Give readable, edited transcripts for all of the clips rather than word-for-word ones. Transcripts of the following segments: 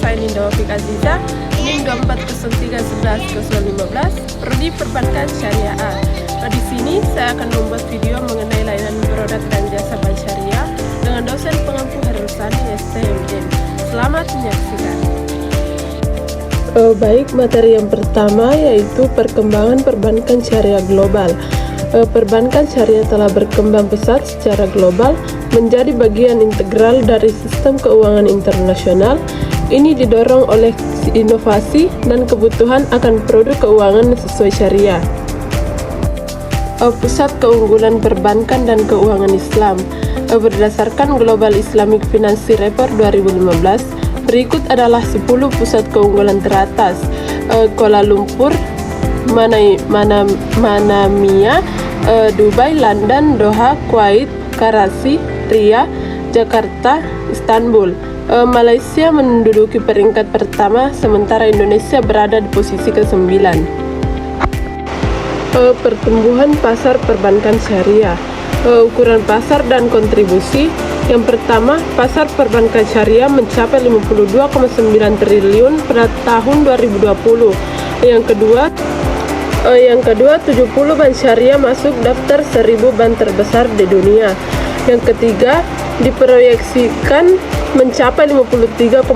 saya Ninda Wafik Aziza, NIM 2403110015, Prodi Perbankan Syariah A. Di sini saya akan membuat video mengenai layanan produk dan jasa bank syariah dengan dosen pengampu Harusani STMN. Selamat menyaksikan. Baik, materi yang pertama yaitu perkembangan perbankan syariah global. Perbankan syariah telah berkembang pesat secara global menjadi bagian integral dari sistem keuangan internasional. Ini didorong oleh inovasi dan kebutuhan akan produk keuangan sesuai syariah. Pusat keunggulan perbankan dan keuangan Islam. Berdasarkan Global Islamic Finance Report 2015, berikut adalah 10 pusat keunggulan teratas: Kuala Lumpur, Manamia, Dubai, London, Doha, Kuwait, Karachi, Riyadh, Jakarta, Istanbul. Malaysia menduduki peringkat pertama, sementara Indonesia berada di posisi ke-9. Pertumbuhan pasar perbankan syariah. Ukuran pasar dan kontribusi. Yang pertama, pasar perbankan syariah mencapai 52,9 triliun pada tahun 2020. Yang kedua, 70 bank syariah masuk daftar 1000 bank terbesar di dunia. Yang ketiga, diproyeksikan mencapai 53,8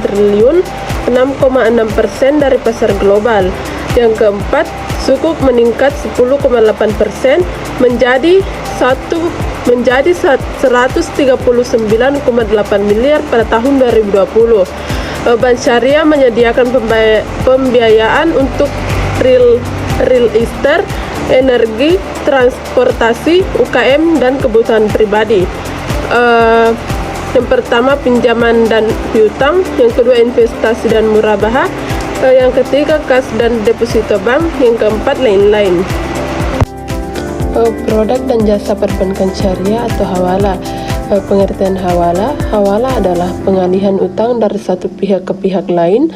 triliun, 6,6% dari pasar global. Yang keempat, sukuk meningkat 10,8% menjadi 139,8 miliar pada tahun 2020. Bank syariah menyediakan pembiayaan untuk real estate, energi, transportasi, UKM, dan kebutuhan pribadi. Yang pertama, pinjaman dan piutang. Yang kedua, investasi dan murabahah. Yang ketiga, kas dan deposito bank. Yang keempat, lain-lain. Produk dan jasa perbankan syariah atau hawala. Pengertian hawala. Hawala adalah pengalihan utang dari satu pihak ke pihak lain.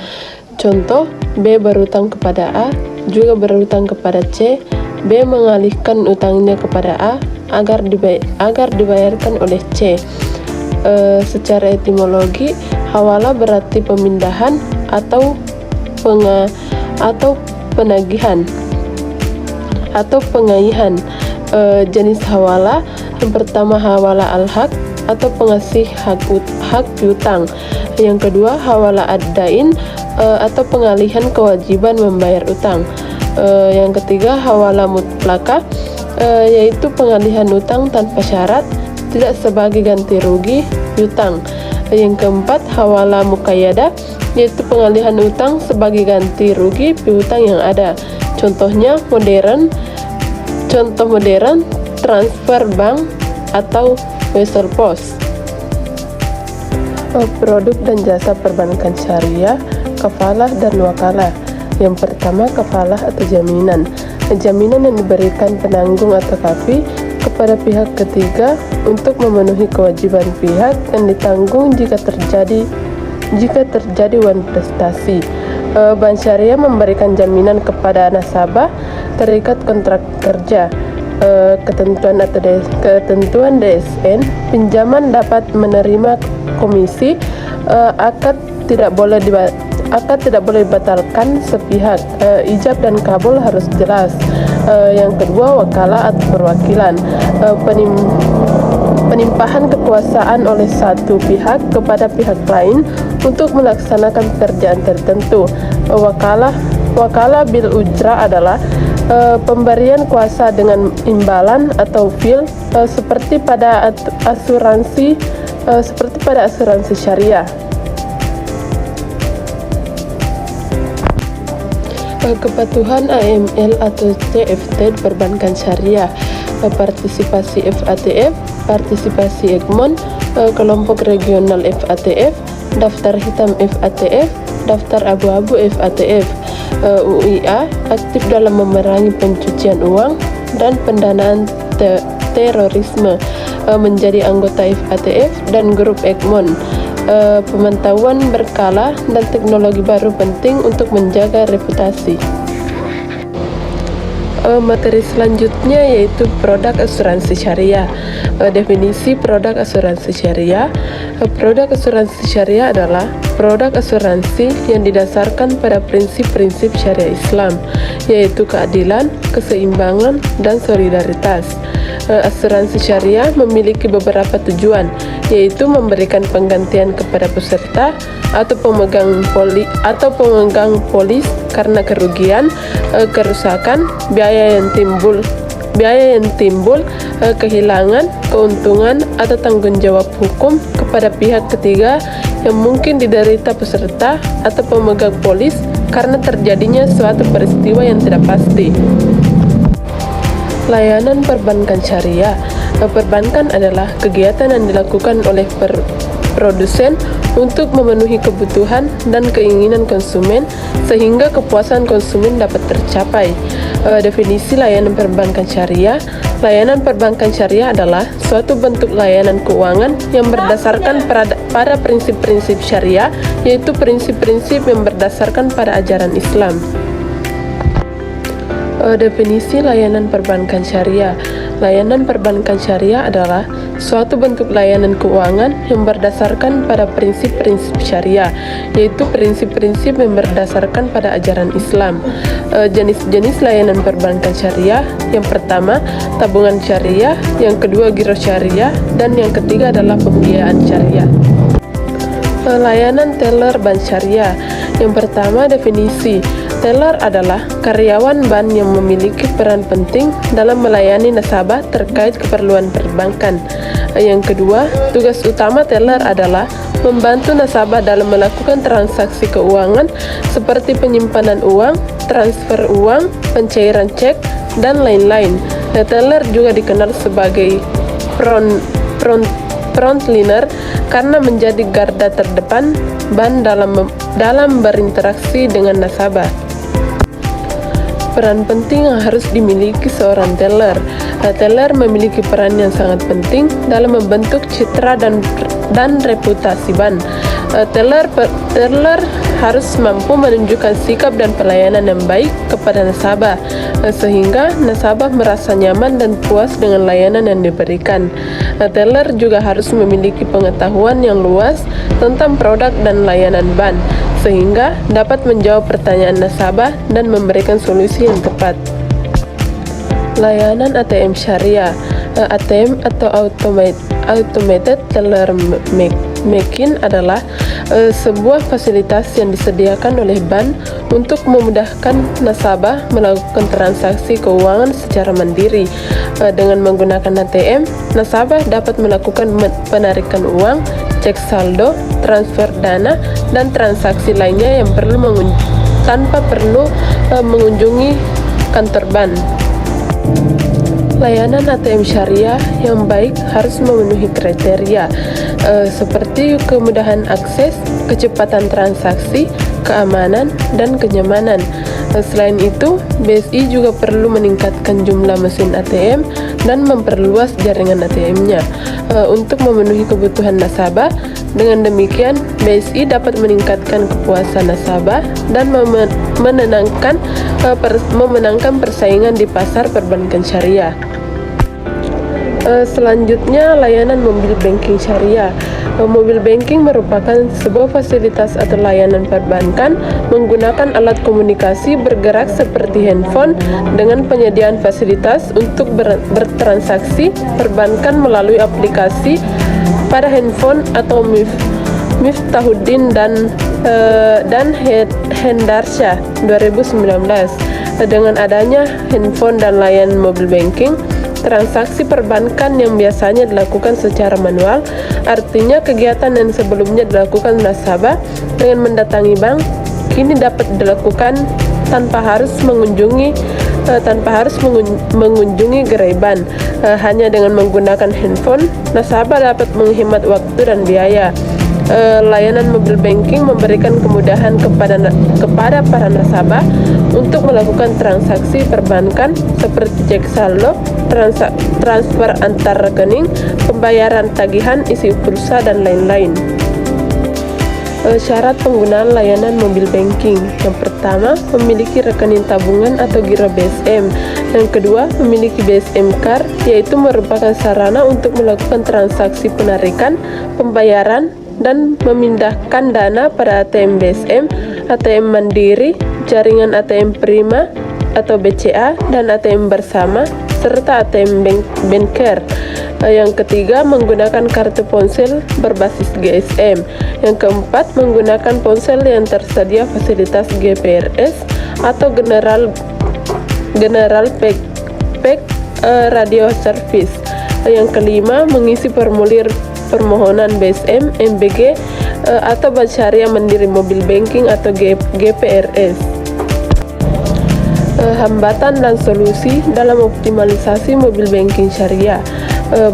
Contoh, B berutang kepada A, juga berutang kepada C. B mengalihkan utangnya kepada A agar dibayarkan oleh C. Secara etimologi, hawala berarti pemindahan atau penagihan atau pengaihan. Jenis hawala yang pertama, hawala al-haq atau pengasih hak piutang. Yang kedua, hawala ad-dain atau pengalihan kewajiban membayar utang. Yang ketiga, hawala mutlaqah, yaitu pengalihan utang tanpa syarat, tidak sebagai ganti rugi piutang. Yang keempat, hawala muqayyadah, yaitu pengalihan utang sebagai ganti rugi piutang yang ada. Contoh modern, transfer bank atau wesel pos. Produk dan jasa perbankan syariah, kafalah dan wakalah. Yang pertama, kafalah atau jaminan. Jaminan yang diberikan penanggung atau kafi kepada pihak ketiga untuk memenuhi kewajiban pihak yang ditanggung jika terjadi wan prestasi. Bank syariah memberikan jaminan kepada nasabah terikat kontrak kerja. Ketentuan DSN, pinjaman dapat menerima komisi, akad tidak boleh dibatalkan sepihak, ijab dan kabul harus jelas. Yang kedua, wakalah atau perwakilan, penimpahan kekuasaan oleh satu pihak kepada pihak lain untuk melaksanakan pekerjaan tertentu. Wakalah bil ujrah adalah pemberian kuasa dengan imbalan atau fil, seperti pada asuransi syariah. Kepatuhan AML atau CFT perbankan syariah, partisipasi FATF, partisipasi Egmont, kelompok regional FATF, daftar hitam FATF, daftar abu-abu FATF. UIA aktif dalam memerangi pencucian uang dan pendanaan terorisme, menjadi anggota FATF dan grup Egmont. Pemantauan berkala dan teknologi baru penting untuk menjaga reputasi. Materi selanjutnya yaitu produk asuransi syariah. Definisi produk asuransi syariah. Produk asuransi syariah adalah produk asuransi yang didasarkan pada prinsip-prinsip syariah Islam, yaitu keadilan, keseimbangan, dan solidaritas. Asuransi syariah memiliki beberapa tujuan, yaitu memberikan penggantian kepada peserta atau pemegang polis karena kerugian, kerusakan, biaya yang timbul, kehilangan, keuntungan, atau tanggung jawab hukum kepada pihak ketiga yang mungkin diderita peserta atau pemegang polis karena terjadinya suatu peristiwa yang tidak pasti. Layanan perbankan syariah. Perbankan adalah kegiatan yang dilakukan oleh produsen untuk memenuhi kebutuhan dan keinginan konsumen sehingga kepuasan konsumen dapat tercapai. Definisi layanan perbankan syariah. Layanan perbankan syariah adalah suatu bentuk layanan keuangan yang berdasarkan pada prinsip-prinsip syariah, yaitu prinsip-prinsip yang berdasarkan pada ajaran Islam. Definisi layanan perbankan syariah. Layanan perbankan syariah adalah suatu bentuk layanan keuangan yang berdasarkan pada prinsip-prinsip syariah, yaitu prinsip-prinsip yang berdasarkan pada ajaran Islam. Jenis-jenis layanan perbankan syariah: yang pertama, tabungan syariah; yang kedua, giro syariah; dan yang ketiga adalah pembiayaan syariah. Layanan teller bank syariah. Yang pertama, definisi. Teller adalah karyawan bank yang memiliki peran penting dalam melayani nasabah terkait keperluan perbankan. Yang kedua, tugas utama teller adalah membantu nasabah dalam melakukan transaksi keuangan seperti penyimpanan uang, transfer uang, pencairan cek, dan lain-lain. Teller juga dikenal sebagai frontliner karena menjadi garda terdepan bank dalam berinteraksi dengan nasabah. Peran penting yang harus dimiliki seorang teller. Teller memiliki peran yang sangat penting dalam membentuk citra dan reputasi bank. Teller harus mampu menunjukkan sikap dan pelayanan yang baik kepada nasabah, sehingga nasabah merasa nyaman dan puas dengan layanan yang diberikan. Teller juga harus memiliki pengetahuan yang luas tentang produk dan layanan bank, sehingga dapat menjawab pertanyaan nasabah dan memberikan solusi yang tepat. Layanan ATM syariah. ATM atau Automated Teller Machine adalah sebuah fasilitas yang disediakan oleh bank untuk memudahkan nasabah melakukan transaksi keuangan secara mandiri. Dengan menggunakan ATM, nasabah dapat melakukan penarikan uang, cek saldo, transfer dana, dan transaksi lainnya yang tanpa perlu mengunjungi kantor bank. Layanan ATM syariah yang baik harus memenuhi kriteria seperti kemudahan akses, kecepatan transaksi, keamanan, dan kenyamanan. Selain itu, BSI juga perlu meningkatkan jumlah mesin ATM dan memperluas jaringan ATM-nya untuk memenuhi kebutuhan nasabah. Dengan demikian, BSI dapat meningkatkan kepuasan nasabah dan memenangkan persaingan di pasar perbankan syariah. Selanjutnya, layanan mobil banking syariah. Mobil banking merupakan sebuah fasilitas atau layanan perbankan menggunakan alat komunikasi bergerak seperti handphone dengan penyediaan fasilitas untuk bertransaksi perbankan melalui aplikasi pada handphone atau Miftahuddin dan Hendarsha 2019. Dengan adanya handphone dan layanan mobil banking, transaksi perbankan yang biasanya dilakukan secara manual, artinya kegiatan yang sebelumnya dilakukan nasabah dengan mendatangi bank, kini dapat dilakukan tanpa harus mengunjungi gerai bank. Hanya dengan menggunakan handphone, nasabah dapat menghemat waktu dan biaya. Layanan mobil banking memberikan kemudahan kepada para nasabah untuk melakukan transaksi perbankan seperti cek saldo, transfer antar rekening, pembayaran tagihan, isi pulsa, dan lain-lain. Syarat penggunaan layanan mobil banking. Yang pertama, memiliki rekening tabungan atau giro BSM. Yang kedua, memiliki BSM Card, yaitu merupakan sarana untuk melakukan transaksi penarikan, pembayaran, dan memindahkan dana pada ATM BSM, ATM Mandiri, jaringan ATM Prima atau BCA, dan ATM bersama, serta ATM Banker. Yang ketiga, menggunakan kartu ponsel berbasis GSM. Yang keempat, menggunakan ponsel yang tersedia fasilitas GPRS atau General Pack Radio Service. Yang kelima, mengisi formulir permohonan BSM, MBG, atau Bank Syariah Mandiri Mobil Banking atau GPRS. Hambatan dan solusi dalam optimalisasi mobil banking syariah.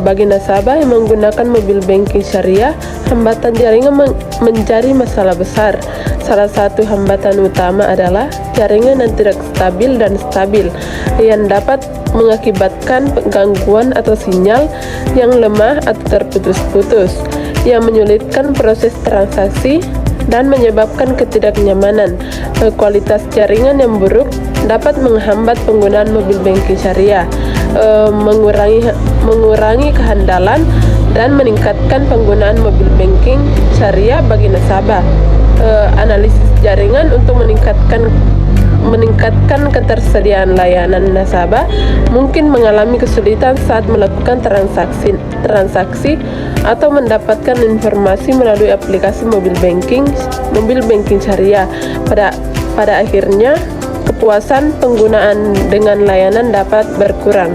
Bagi nasabah yang menggunakan mobil banking syariah, hambatan jaringan menjadi masalah besar. Salah satu hambatan utama adalah jaringan yang tidak stabil yang dapat mengakibatkan gangguan atau sinyal yang lemah atau terputus-putus, yang menyulitkan proses transaksi dan menyebabkan ketidaknyamanan. Kualitas jaringan yang buruk dapat menghambat penggunaan mobil banking syariah, mengurangi kehandalan dan meningkatkan penggunaan mobil banking syariah bagi nasabah. Analisis jaringan untuk meningkatkan ketersediaan layanan. Nasabah mungkin mengalami kesulitan saat melakukan transaksi atau mendapatkan informasi melalui aplikasi mobil banking syariah. Pada akhirnya, kepuasan penggunaan dengan layanan dapat berkurang.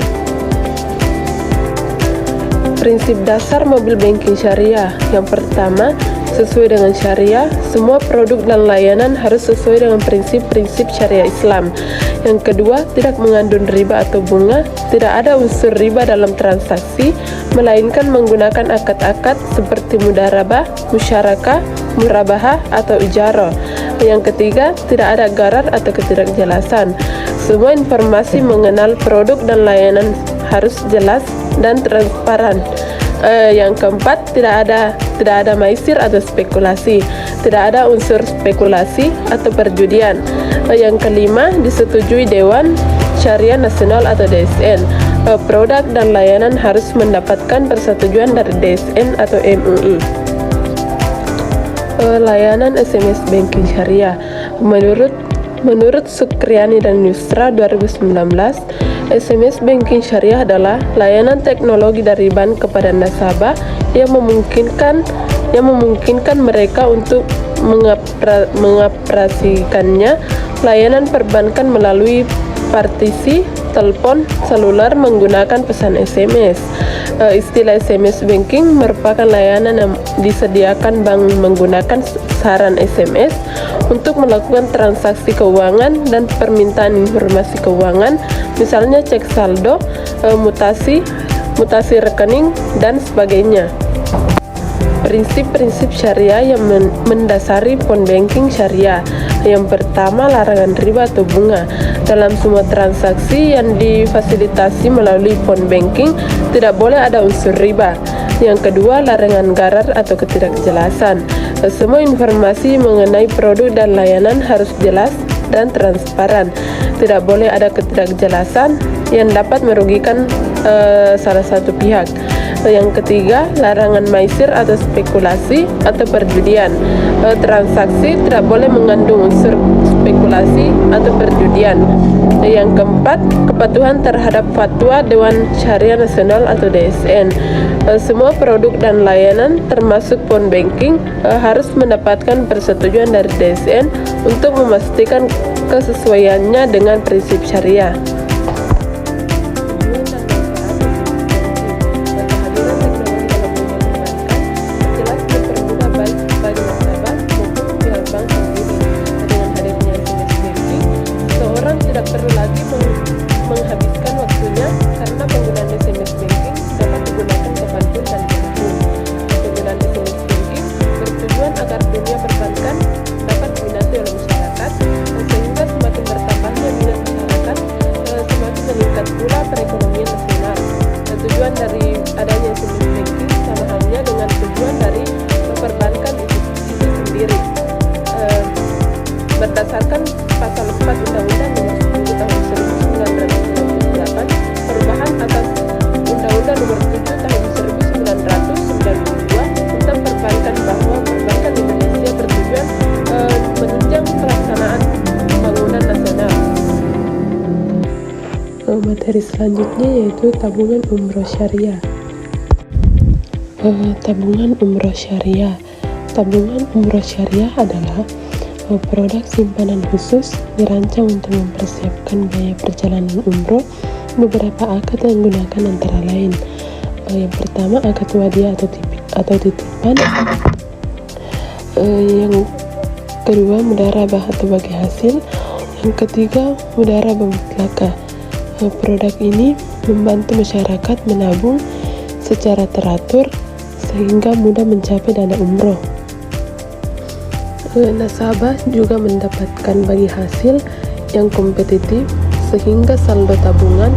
Prinsip dasar mobil banking syariah. Yang pertama, sesuai dengan syariah, semua produk dan layanan harus sesuai dengan prinsip-prinsip syariah Islam. Yang kedua, tidak mengandung riba atau bunga, tidak ada unsur riba dalam transaksi, melainkan menggunakan akad-akad seperti mudarabah, musyarakah, murabahah, atau ijarah. Yang ketiga, tidak ada gharar atau ketidakjelasan. Semua informasi mengenal produk dan layanan harus jelas dan transparan. Yang keempat, tidak ada maisir atau spekulasi, tidak ada unsur spekulasi atau perjudian. Yang kelima, disetujui Dewan Syariah Nasional atau DSN. Produk dan layanan harus mendapatkan persetujuan dari DSN atau MUI. Layanan SMS Banking Syariah. Menurut Sukriani dan Yusra 2019, SMS Banking Syariah adalah layanan teknologi dari bank kepada nasabah yang memungkinkan mereka untuk mengoperasikannya layanan perbankan melalui partisi telepon seluler menggunakan pesan SMS. Istilah SMS Banking merupakan layanan yang disediakan bank menggunakan saran SMS untuk melakukan transaksi keuangan dan permintaan informasi keuangan, misalnya cek saldo, mutasi rekening, dan sebagainya. Prinsip-prinsip syariah yang mendasari phone banking syariah. Yang pertama, larangan riba atau bunga. Dalam semua transaksi yang difasilitasi melalui phone banking, tidak boleh ada unsur riba. Yang kedua, larangan gharar atau ketidakjelasan. Semua informasi mengenai produk dan layanan harus jelas dan transparan. Tidak boleh ada ketidakjelasan yang dapat merugikan salah satu pihak. Yang ketiga, larangan maisir atau spekulasi atau perjudian. Transaksi tidak boleh mengandung unsur spekulasi atau perjudian. Yang keempat, kepatuhan terhadap fatwa Dewan Syariah Nasional atau DSN. Semua produk dan layanan termasuk phone banking harus mendapatkan persetujuan dari DSN untuk memastikan kesesuaiannya dengan prinsip syariah. Tidak perlu lagi menghabiskan waktunya karena penggunaan SMS Banking dapat digunakan kapanpun dan dimanapun. Penggunaan SMS Banking bertujuan agar dunia perbankan dapat diminati oleh masyarakat, sehingga semakin bertambahnya minat masyarakat materi selanjutnya yaitu tabungan umroh syariah. Tabungan umroh syariah. Tabungan umroh syariah adalah produk simpanan khusus dirancang untuk mempersiapkan biaya perjalanan umroh beberapa akad yang digunakan antara lain. Yang pertama akad wadiah atau titipan. Yang kedua mudarabah atau bagi hasil. Yang ketiga mudarabah mutlakah. Produk ini membantu masyarakat menabung secara teratur sehingga mudah mencapai dana umroh. Nasabah juga mendapatkan bagi hasil yang kompetitif sehingga saldo tabungan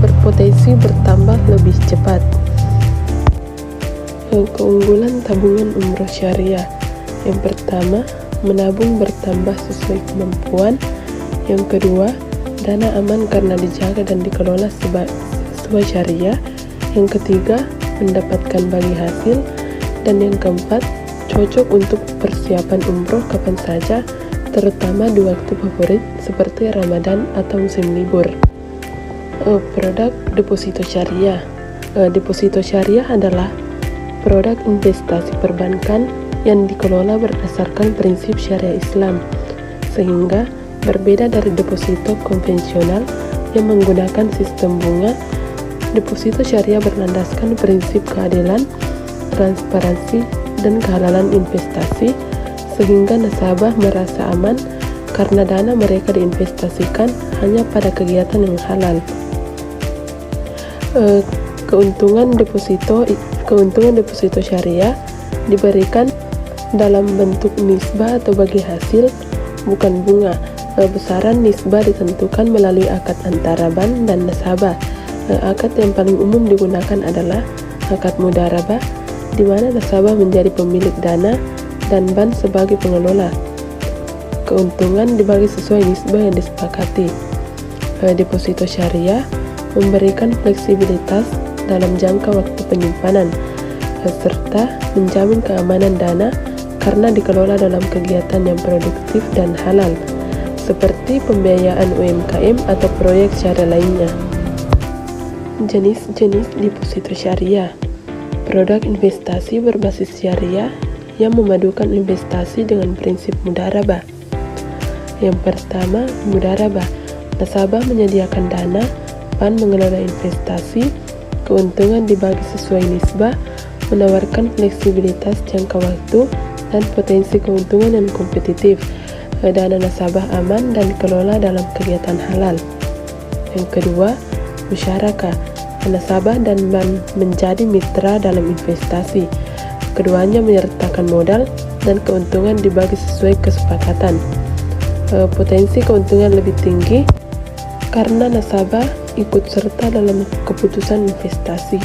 berpotensi bertambah lebih cepat. Keunggulan tabungan umroh syariah. Yang pertama, menabung bertambah sesuai kemampuan. Yang kedua, dana aman karena dijaga dan dikelola sesuai syariah. Yang ketiga, mendapatkan bagi hasil. Dan yang keempat, cocok untuk persiapan umroh kapan saja, terutama di waktu favorit seperti Ramadan atau musim libur. Produk deposito syariah. Deposito syariah adalah produk investasi perbankan yang dikelola berdasarkan prinsip syariah Islam, sehingga berbeda dari deposito konvensional yang menggunakan sistem bunga. Deposito syariah berlandaskan prinsip keadilan, transparansi, dan kehalalan investasi, sehingga nasabah merasa aman karena dana mereka diinvestasikan hanya pada kegiatan yang halal. Keuntungan deposito syariah diberikan dalam bentuk nisbah atau bagi hasil, bukan bunga. Besaran nisbah ditentukan melalui akad antara bank dan nasabah. Akad yang paling umum digunakan adalah akad mudarabah, di mana nasabah menjadi pemilik dana dan bank sebagai pengelola. Keuntungan dibagi sesuai nisbah yang disepakati. Deposito syariah memberikan fleksibilitas dalam jangka waktu penyimpanan, serta menjamin keamanan dana karena dikelola dalam kegiatan yang produktif dan halal, seperti pembiayaan UMKM atau proyek syariah lainnya. Jenis-jenis deposito syariah. Produk investasi berbasis syariah yang memadukan investasi dengan prinsip mudarabah. Yang pertama, mudarabah. Nasabah menyediakan dana, bank mengelola investasi, keuntungan dibagi sesuai nisbah, menawarkan fleksibilitas jangka waktu dan potensi keuntungan yang kompetitif. Dana nasabah aman dan dikelola dalam kegiatan halal. Yang kedua, musyarakah. Nasabah dan bank menjadi mitra dalam investasi. Keduanya menyertakan modal dan keuntungan dibagi sesuai kesepakatan. Potensi keuntungan lebih tinggi karena nasabah ikut serta dalam keputusan investasi.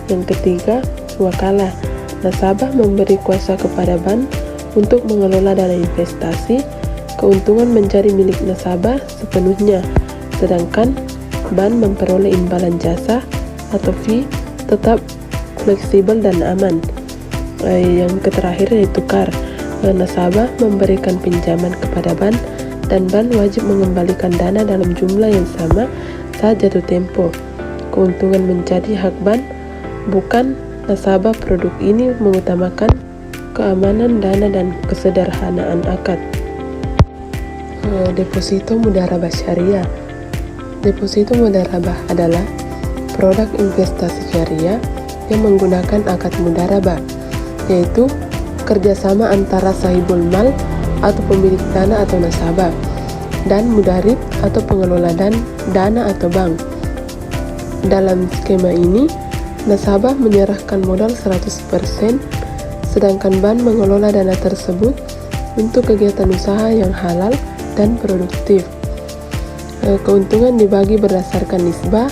Yang ketiga, wakalah. Nasabah memberi kuasa kepada bank untuk mengelola dana investasi. Keuntungan menjadi milik nasabah sepenuhnya, sedangkan bank memperoleh imbalan jasa atau fee, tetap fleksibel dan aman. Yang terakhir yaitu tukar. Nasabah memberikan pinjaman kepada bank dan bank wajib mengembalikan dana dalam jumlah yang sama saat jatuh tempo. Keuntungan menjadi hak bank, bukan nasabah. Produk ini mengutamakan keamanan dana dan kesederhanaan akad. Deposito mudarabah syariah. Deposito mudarabah adalah produk investasi syariah yang menggunakan akad mudarabah, yaitu kerjasama antara sahibul mal atau pemilik dana atau nasabah dan mudarib atau pengelola dana atau bank. Dalam skema ini, nasabah menyerahkan modal 100%, sedangkan bank mengelola dana tersebut untuk kegiatan usaha yang halal dan produktif. Keuntungan dibagi berdasarkan nisbah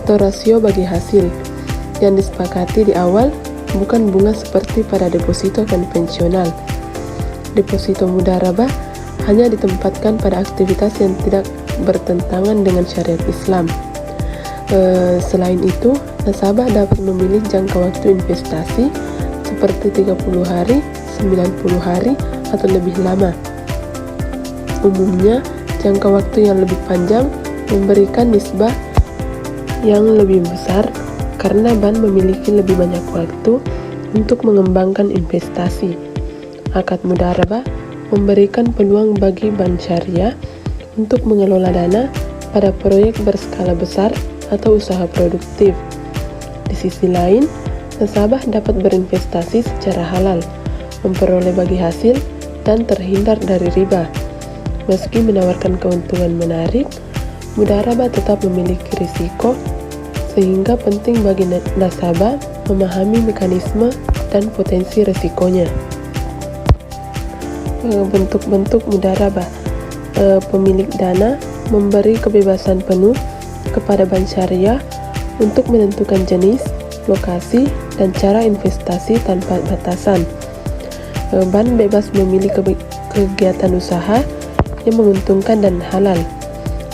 atau rasio bagi hasil yang disepakati di awal, bukan bunga seperti pada deposito konvensional. Deposito mudarabah hanya ditempatkan pada aktivitas yang tidak bertentangan dengan syariat Islam. Selain itu, nasabah dapat memilih jangka waktu investasi seperti 30 hari, 90 hari, atau lebih lama. Umumnya, jangka waktu yang lebih panjang memberikan nisbah yang lebih besar karena bank memiliki lebih banyak waktu untuk mengembangkan investasi. Akad mudharabah memberikan peluang bagi bank syariah untuk mengelola dana pada proyek berskala besar atau usaha produktif. Di sisi lain, nasabah dapat berinvestasi secara halal, memperoleh bagi hasil, dan terhindar dari riba. Meski menawarkan keuntungan menarik, mudharabah tetap memiliki risiko, sehingga penting bagi nasabah memahami mekanisme dan potensi risikonya. Bentuk-bentuk mudharabah. Pemilik dana memberi kebebasan penuh kepada bank syariah untuk menentukan jenis, lokasi, dan cara investasi tanpa batasan. Bank bebas memilih kegiatan usaha yang menguntungkan dan halal.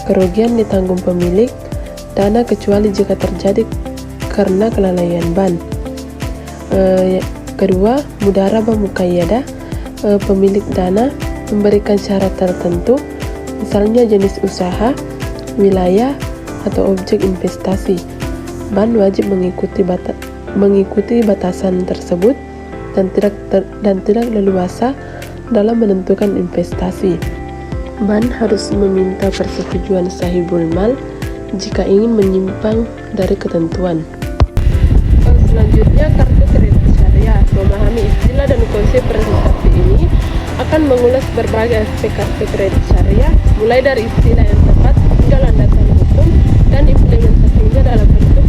Kerugian ditanggung pemilik dana kecuali jika terjadi karena kelalaian bank. Kedua, mudharabah muqayyadah. Pemilik dana memberikan syarat tertentu, misalnya jenis usaha, wilayah, atau objek investasi. Bank wajib mengikuti batasan tersebut dan tidak leluasa dalam menentukan investasi. Bank harus meminta persetujuan sahibul mal jika ingin menyimpang dari ketentuan. Selanjutnya, kartu kredit syariah. Memahami istilah dan konsep presentasi ini akan mengulas berbagai aspek kartu kredit syariah, mulai dari istilah yang tepat hingga landasan hukum dan implementasinya dalam bentuk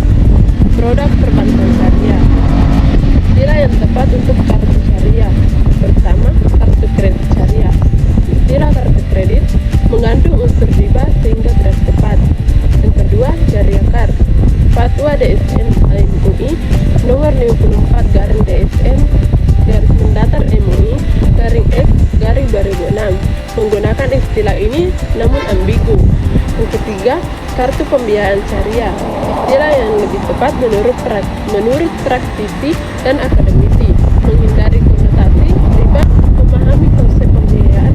produk perbankan syariah. Istilah yang tepat untuk kartu syariah. Pertama, kartu kredit syariah. Istilah kartu kredit mengandung unsur riba sehingga tidak tepat. Yang kedua, syariah card. Fatwa DSN MUI nomor 54/DSN MUI /X/2006 menggunakan istilah ini namun ambigu. Yang ketiga, kartu pembiayaan syariah. Istilah yang lebih tepat menurut praktisi dan akademisi, menghindari konotasi riba, memahami konsep pembiayaan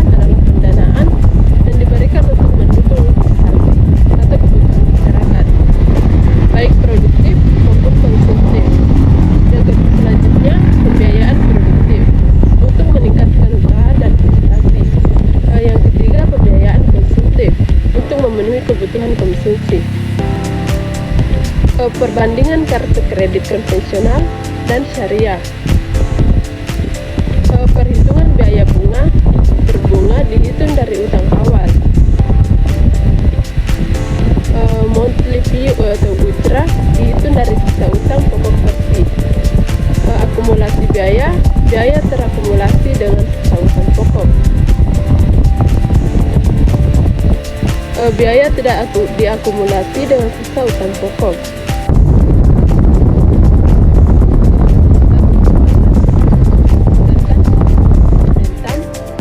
adalah pendanaan dan diberikan untuk mendukung investasi atau kebutuhan masyarakat, baik produktif maupun konsumtif. Yang selanjutnya, pembiayaan produktif untuk meningkatkan usaha dan investasi. Yang ketiga, pembiayaan konsumtif untuk memenuhi kebutuhan konsumsi. Perbandingan kartu kredit konvensional dan syariah. Perhitungan biaya bunga berbunga dihitung dari utang awal. Monthly fee atau ujrah dihitung dari sisa utang pokok versi. Akumulasi biaya terakumulasi dengan sisa utang pokok. Biaya tidak diakumulasi dengan sisa utang pokok.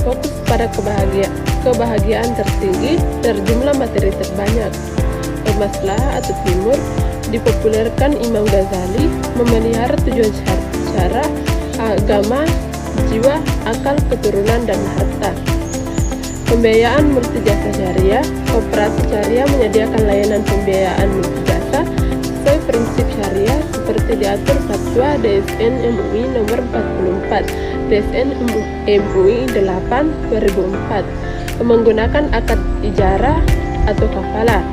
Fokus pada kebahagiaan tertinggi dari jumlah materi terbanyak. Maslahah atau timur dipopulerkan Imam Ghazali memelihara tujuan syara, agama, jiwa, akal, keturunan, dan harta. Pembiayaan multijasa syariah. Operasi syariah menyediakan layanan pembiayaan multijasa sesuai prinsip syariah seperti diatur Fatwa DSN MUI nomor 44 DSN MUI 8/2004 menggunakan akad ijarah atau kafalah.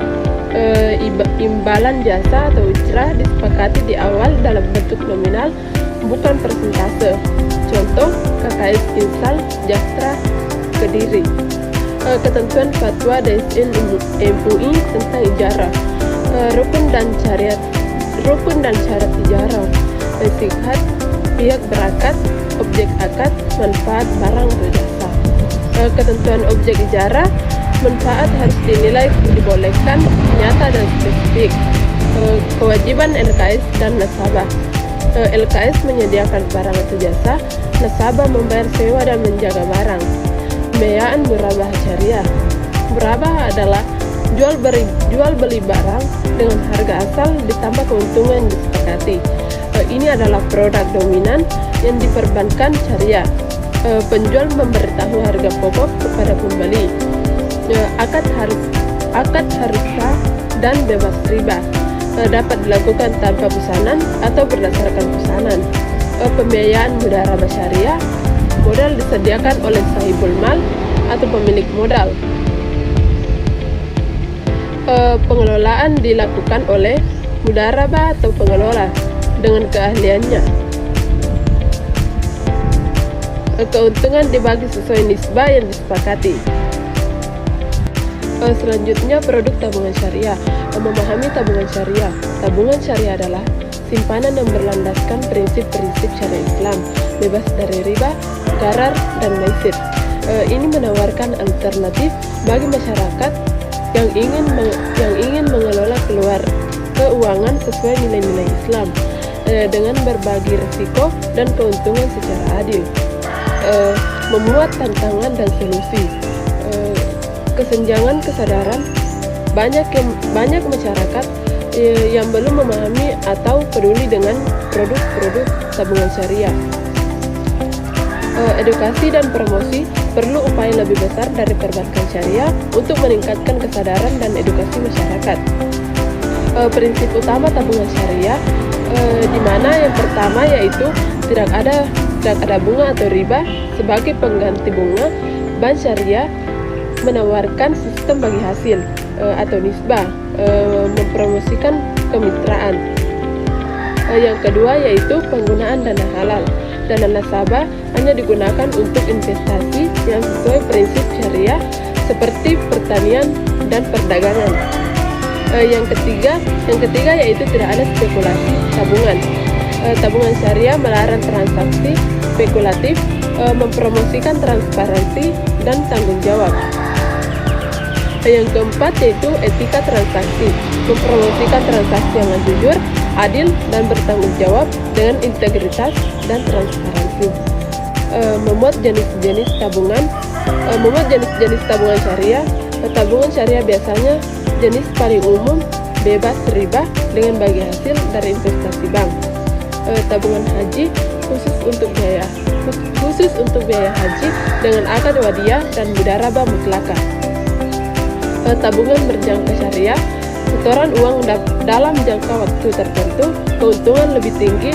Imbalan jasa atau ujrah disepakati di awal dalam bentuk nominal, bukan persentase. Contoh, KKS Insal, Jastra, Kediri. Ketentuan Fatwa DSN MUI tentang ijarah. Rukun dan syarat ijarah. Sihat, pihak berakad, objek akad, manfaat barang atau jasa. Ketentuan objek ijarah. Manfaat harus dinilai dibolehkan, nyata dan spesifik. Kewajiban LKS dan nasabah. LKS menyediakan barang atau jasa, nasabah membayar sewa dan menjaga barang. Pembiayaan murabah syariah. Murabah adalah jual beli barang dengan harga asal ditambah keuntungan yang disepakati. Ini adalah produk dominan yang diperbankan syariah. Penjual memberitahu harga pokok kepada pembeli. Akad harus sah dan bebas riba. Dapat dilakukan tanpa pesanan atau berdasarkan pesanan. Pembiayaan mudarabah syariah, modal disediakan oleh sahibul mal atau pemilik modal. Pengelolaan dilakukan oleh mudarabah atau pengelola dengan keahliannya. Keuntungan dibagi sesuai nisbah yang disepakati. Selanjutnya, produk tabungan syariah. Memahami tabungan syariah. Tabungan syariah adalah simpanan yang berlandaskan prinsip-prinsip syariah Islam, bebas dari riba, gharar, dan maisir. Ini menawarkan alternatif bagi masyarakat yang ingin mengelola keuangan sesuai nilai-nilai Islam dengan berbagi risiko dan keuntungan secara adil. Memuat tantangan dan solusi. Kesenjangan kesadaran, banyak masyarakat yang belum memahami atau peduli dengan produk-produk tabungan syariah. Edukasi dan promosi perlu upaya lebih besar dari perbankan syariah untuk meningkatkan kesadaran dan edukasi masyarakat. Prinsip utama tabungan syariah, di mana yang pertama yaitu tidak ada bunga atau riba sebagai pengganti bunga. Bank syariah menawarkan sistem bagi hasil atau nisbah, mempromosikan kemitraan. Yang kedua yaitu penggunaan dana halal. Dana nasabah hanya digunakan untuk investasi yang sesuai prinsip syariah seperti pertanian dan perdagangan. Yang ketiga yaitu tidak ada spekulasi tabungan. Tabungan syariah melarang transaksi spekulatif, mempromosikan transparansi dan tanggung jawab. Yang keempat yaitu etika transaksi, mempromosikan transaksi yang jujur, adil, dan bertanggung jawab dengan integritas dan transparansi. Memuat jenis-jenis tabungan syariah. Tabungan syariah biasanya jenis paling umum, bebas riba dengan bagi hasil dari investasi bank. Tabungan haji khusus untuk biaya haji dengan akad wadiyah dan mudarabah mutlakah. Tabungan berjangka syariah, setoran uang dalam jangka waktu tertentu, keuntungan lebih tinggi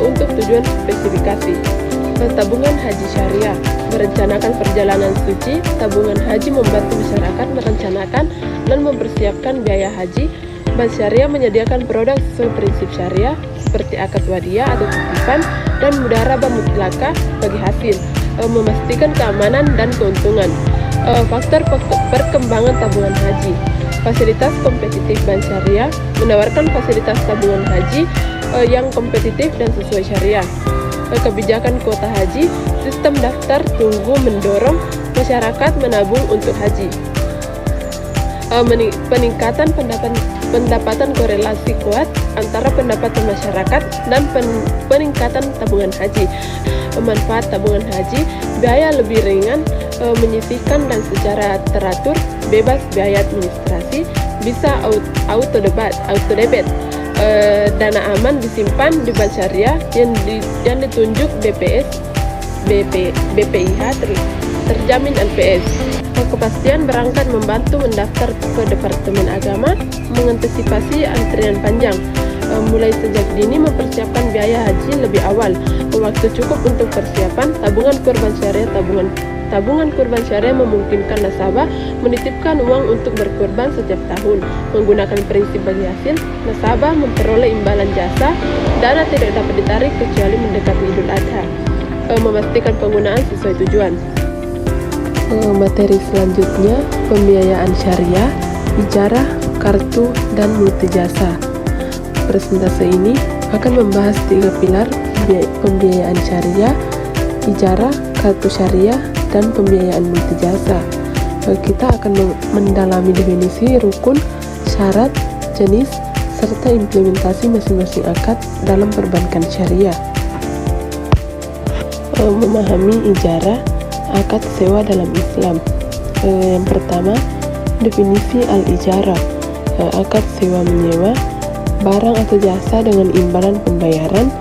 untuk tujuan spesifikasi. Tabungan haji syariah, merencanakan perjalanan suci. Tabungan haji membantu masyarakat merencanakan dan mempersiapkan biaya haji. Bank syariah menyediakan produk sesuai prinsip syariah seperti akad wadiyah atau titipan dan mudarabah mutlakah bagi hasil, memastikan keamanan dan keuntungan. Faktor perkembangan tabungan haji. Fasilitas kompetitif bank syariah menawarkan fasilitas tabungan haji yang kompetitif dan sesuai syariah. Kebijakan kuota haji, sistem daftar tunggu mendorong masyarakat menabung untuk haji. Peningkatan pendapatan korelasi kuat antara pendapatan masyarakat dan peningkatan tabungan haji. Manfaat tabungan haji, biaya lebih ringan, menyisihkan dan secara teratur, bebas biaya administrasi, bisa auto debit, dana aman disimpan di bank syariah yang ditunjuk BPIH terjamin LPS. Kepastian berangkat membantu mendaftar ke Departemen Agama, mengantisipasi antrian panjang. Mulai sejak dini mempersiapkan biaya haji lebih awal. Waktu cukup untuk persiapan. Tabungan kurban syariah memungkinkan nasabah menitipkan uang untuk berkurban setiap tahun. Menggunakan prinsip bagi hasil, nasabah memperoleh imbalan jasa. Dana tidak dapat ditarik kecuali mendekati Idul Adha. Memastikan penggunaan sesuai tujuan. Materi selanjutnya, pembiayaan syariah, ijarah, kartu, dan multijasa. Presentase ini akan membahas 3 pilar pembiayaan syariah, ijarah, kartu syariah, dan pembiayaan multijasa. Kita akan mendalami definisi rukun, syarat, jenis, serta implementasi masing-masing akad dalam perbankan syariah. Memahami ijarah, akad sewa dalam Islam. Yang pertama, definisi al-ijarah, akad sewa menyewa barang atau jasa dengan imbalan pembayaran,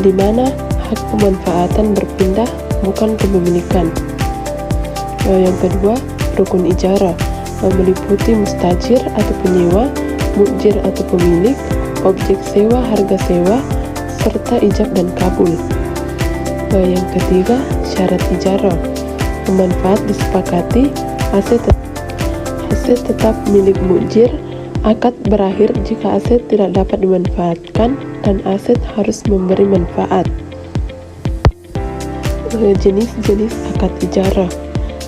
di mana hak pemanfaatan berpindah bukan kepemilikan. Yang kedua, rukun ijarah, meliputi mustajir atau penyewa, mu'jir atau pemilik, objek sewa, harga sewa, serta ijab dan kabul. Yang ketiga, syarat ijarah. Manfaat disepakati, aset tetap milik mu'jir, akad berakhir jika aset tidak dapat dimanfaatkan dan aset harus memberi manfaat. Jenis-jenis akad ijarah.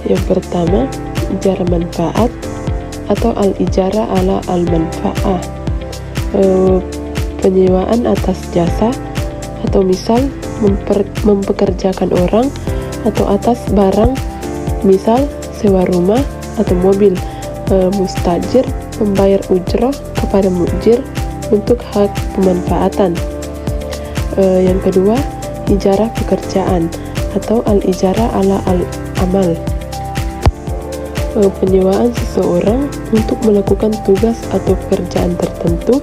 Yang pertama, ijarah manfaat atau al-ijarah ala al-manfa'ah. Penyewaan atas jasa atau misal mempekerjakan orang atau atas barang, misal sewa rumah atau mobil. Mustajir membayar ujroh kepada mu'jir untuk hak pemanfaatan. Yang kedua, ijarah pekerjaan atau al-ijarah ala al-amal. Penyewaan seseorang untuk melakukan tugas atau pekerjaan tertentu.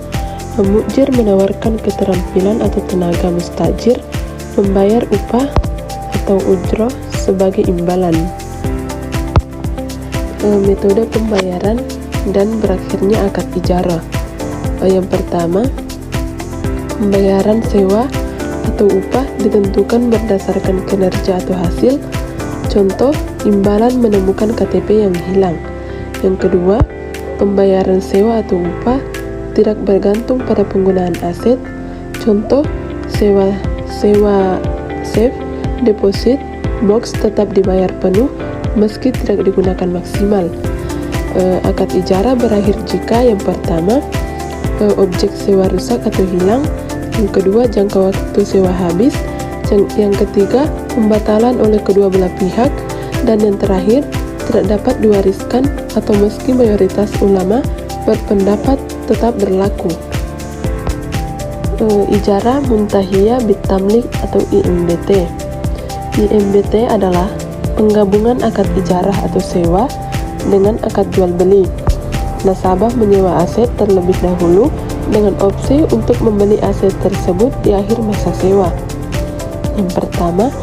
Mu'jir menawarkan keterampilan atau tenaga, mustajir membayar upah atau ujroh sebagai imbalan. Metode pembayaran dan berakhirnya akad ijarah. Yang pertama, pembayaran sewa atau upah ditentukan berdasarkan kinerja atau hasil. Contoh, imbalan menemukan KTP yang hilang. Yang kedua, pembayaran sewa atau upah tidak bergantung pada penggunaan aset. Contoh, sewa safe, deposit, box tetap dibayar penuh meski tidak digunakan maksimal. Akad ijarah berakhir jika yang pertama, objek sewa rusak atau hilang. Yang kedua, jangka waktu sewa habis. Yang ketiga, pembatalan oleh kedua belah pihak. Dan yang terakhir, tidak dapat diwariskan atau meski mayoritas ulama berpendapat tetap berlaku. Ijarah muntahiyah bitamlik atau IMBT. IMBT adalah penggabungan akad ijarah atau sewa dengan akad jual beli. Nasabah menyewa aset terlebih dahulu dengan opsi untuk membeli aset tersebut di akhir masa sewa. Yang pertama,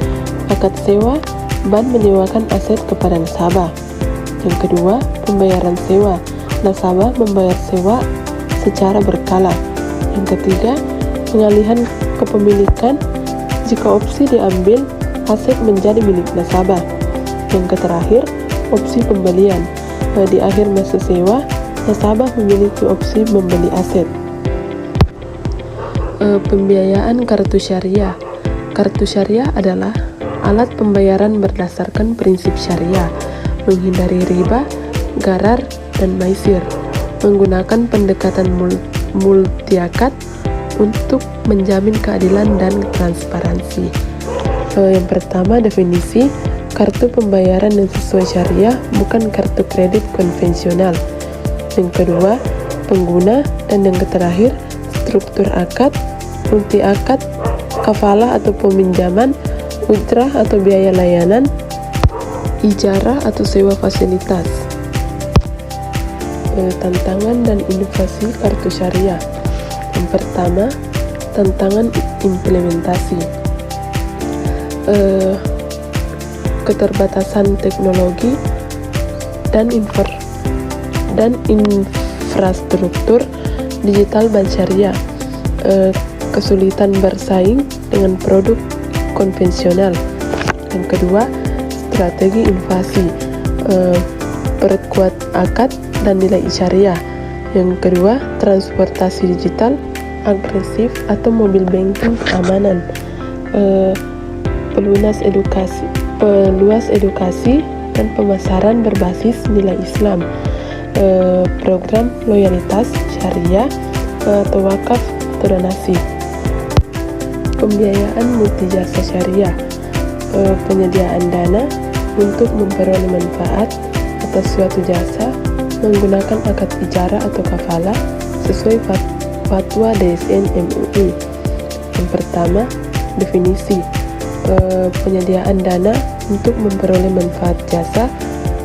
akad sewa, bank menyewakan aset kepada nasabah. Yang kedua, pembayaran sewa, nasabah membayar sewa secara berkala. Yang ketiga, pengalihan kepemilikan, jika opsi diambil, aset menjadi milik nasabah. Yang terakhir, opsi pembelian. Di akhir masa sewa, nasabah memiliki opsi membeli aset. Pembiayaan kartu syariah. Kartu syariah adalah alat pembayaran berdasarkan prinsip syariah, menghindari riba, gharar, dan maisir, menggunakan pendekatan multi-akad untuk menjamin keadilan dan transparansi. Yang pertama, definisi kartu pembayaran yang sesuai syariah, bukan kartu kredit konvensional. Yang kedua, pengguna. Dan yang terakhir, struktur akad, multi-akad, kafalah atau peminjaman, ujrah atau biaya layanan, ijarah atau sewa fasilitas. Tantangan dan inovasi kartu syariah. Yang pertama, tantangan implementasi. Keterbatasan teknologi dan infrastruktur digital bank syariah. Kesulitan bersaing dengan produk konvensional. Yang kedua, strategi invasi, perkuat akad dan nilai syariah. Yang kedua, transportasi digital agresif atau mobile banking keamanan. Peluas edukasi dan pemasaran berbasis nilai Islam. Program loyalitas syariah atau wakaf atau donasi. Pembiayaan multijasa syariah, penyediaan dana untuk memperoleh manfaat atas suatu jasa menggunakan akad ijarah atau kafalah sesuai fatwa DSN MUI. Yang pertama, definisi, penyediaan dana untuk memperoleh manfaat jasa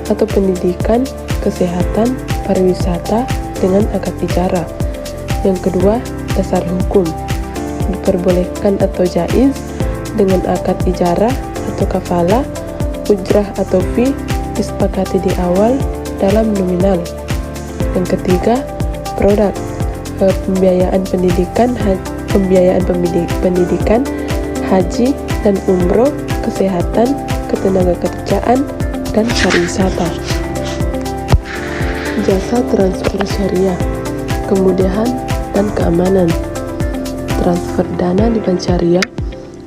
atau pendidikan, kesehatan, pariwisata dengan akad ijarah. Yang kedua, dasar hukum, diperbolehkan atau jaiz dengan akad ijarah atau kafalah, ujrah atau fee disepakati di awal dalam nominal. Yang ketiga, produk, pendidikan, haji dan umroh, kesehatan, ketenagakerjaan, dan pariwisata. Jasa transfer syariah, kemudahan dan keamanan. Transfer dana di bank syariah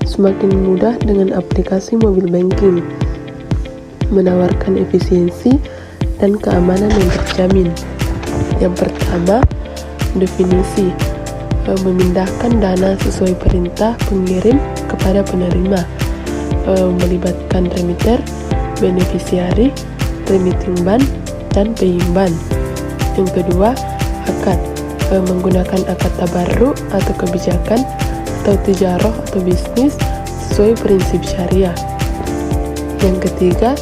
semakin mudah dengan aplikasi mobile banking, menawarkan efisiensi dan keamanan yang terjamin. Yang pertama, definisi memindahkan dana sesuai perintah pengirim kepada penerima, melibatkan remitter, beneficiary, remitting bank, dan paying bank. Yang kedua, akad, menggunakan akad tabarruk atau kebijakan atau tijarah atau bisnis sesuai prinsip syariah. Yang ketiga,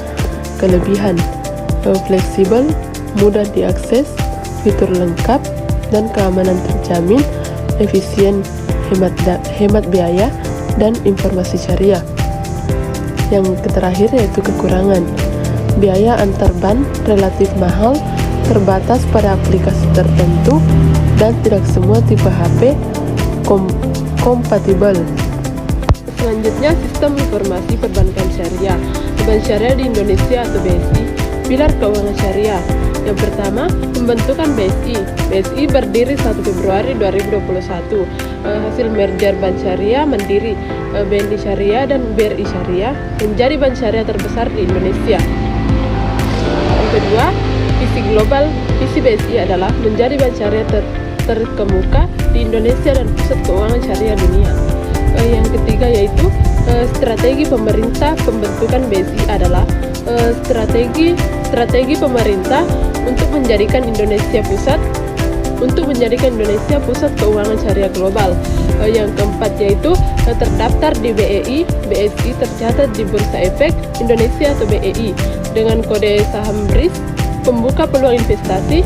kelebihan, fleksibel, mudah diakses, fitur lengkap, dan keamanan terjamin, efisien, hemat biaya, dan informasi syariah. Yang terakhir yaitu kekurangan, biaya antar bank relatif mahal, terbatas pada aplikasi tertentu, dan tidak semua tipe HP kompatibel. Selanjutnya, sistem informasi perbankan syariah. Bank syariah di Indonesia atau BSI. Pilar keuangan syariah. Yang pertama, pembentukan BSI. BSI berdiri 1 Februari 2021. Hasil merger Bank Syariah Mandiri, BNI Syariah dan BRI Syariah menjadi bank syariah terbesar di Indonesia. Yang kedua, visi global. Visi BSI adalah menjadi bank syariah terkemuka di Indonesia dan pusat keuangan syariah dunia. Yang ketiga yaitu strategi pemerintah. Pembentukan BSI adalah strategi pemerintah untuk menjadikan Indonesia pusat keuangan syariah global. Yang keempat yaitu terdaftar di BEI. BSI tercatat di Bursa Efek Indonesia atau BEI dengan kode saham BRIS, membuka peluang investasi,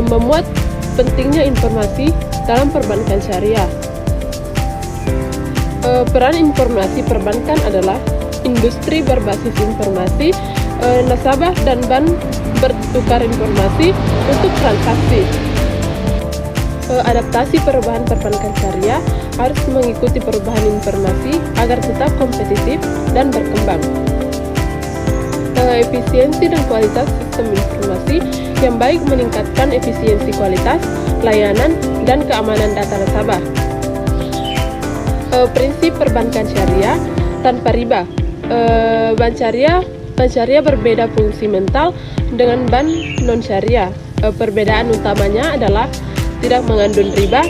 memuat pentingnya informasi dalam perbankan syariah. Peran informasi perbankan adalah industri berbasis informasi, nasabah dan bank bertukar informasi untuk transaksi. Adaptasi perubahan perbankan syariah harus mengikuti perubahan informasi agar tetap kompetitif dan berkembang. Efisiensi dan kualitas sistem informasi yang baik meningkatkan efisiensi kualitas, layanan, dan keamanan data nasabah. Prinsip perbankan syariah tanpa riba. Bank syariah berbeda fungsi mental dengan bank non syariah. Perbedaan utamanya adalah tidak mengandung riba,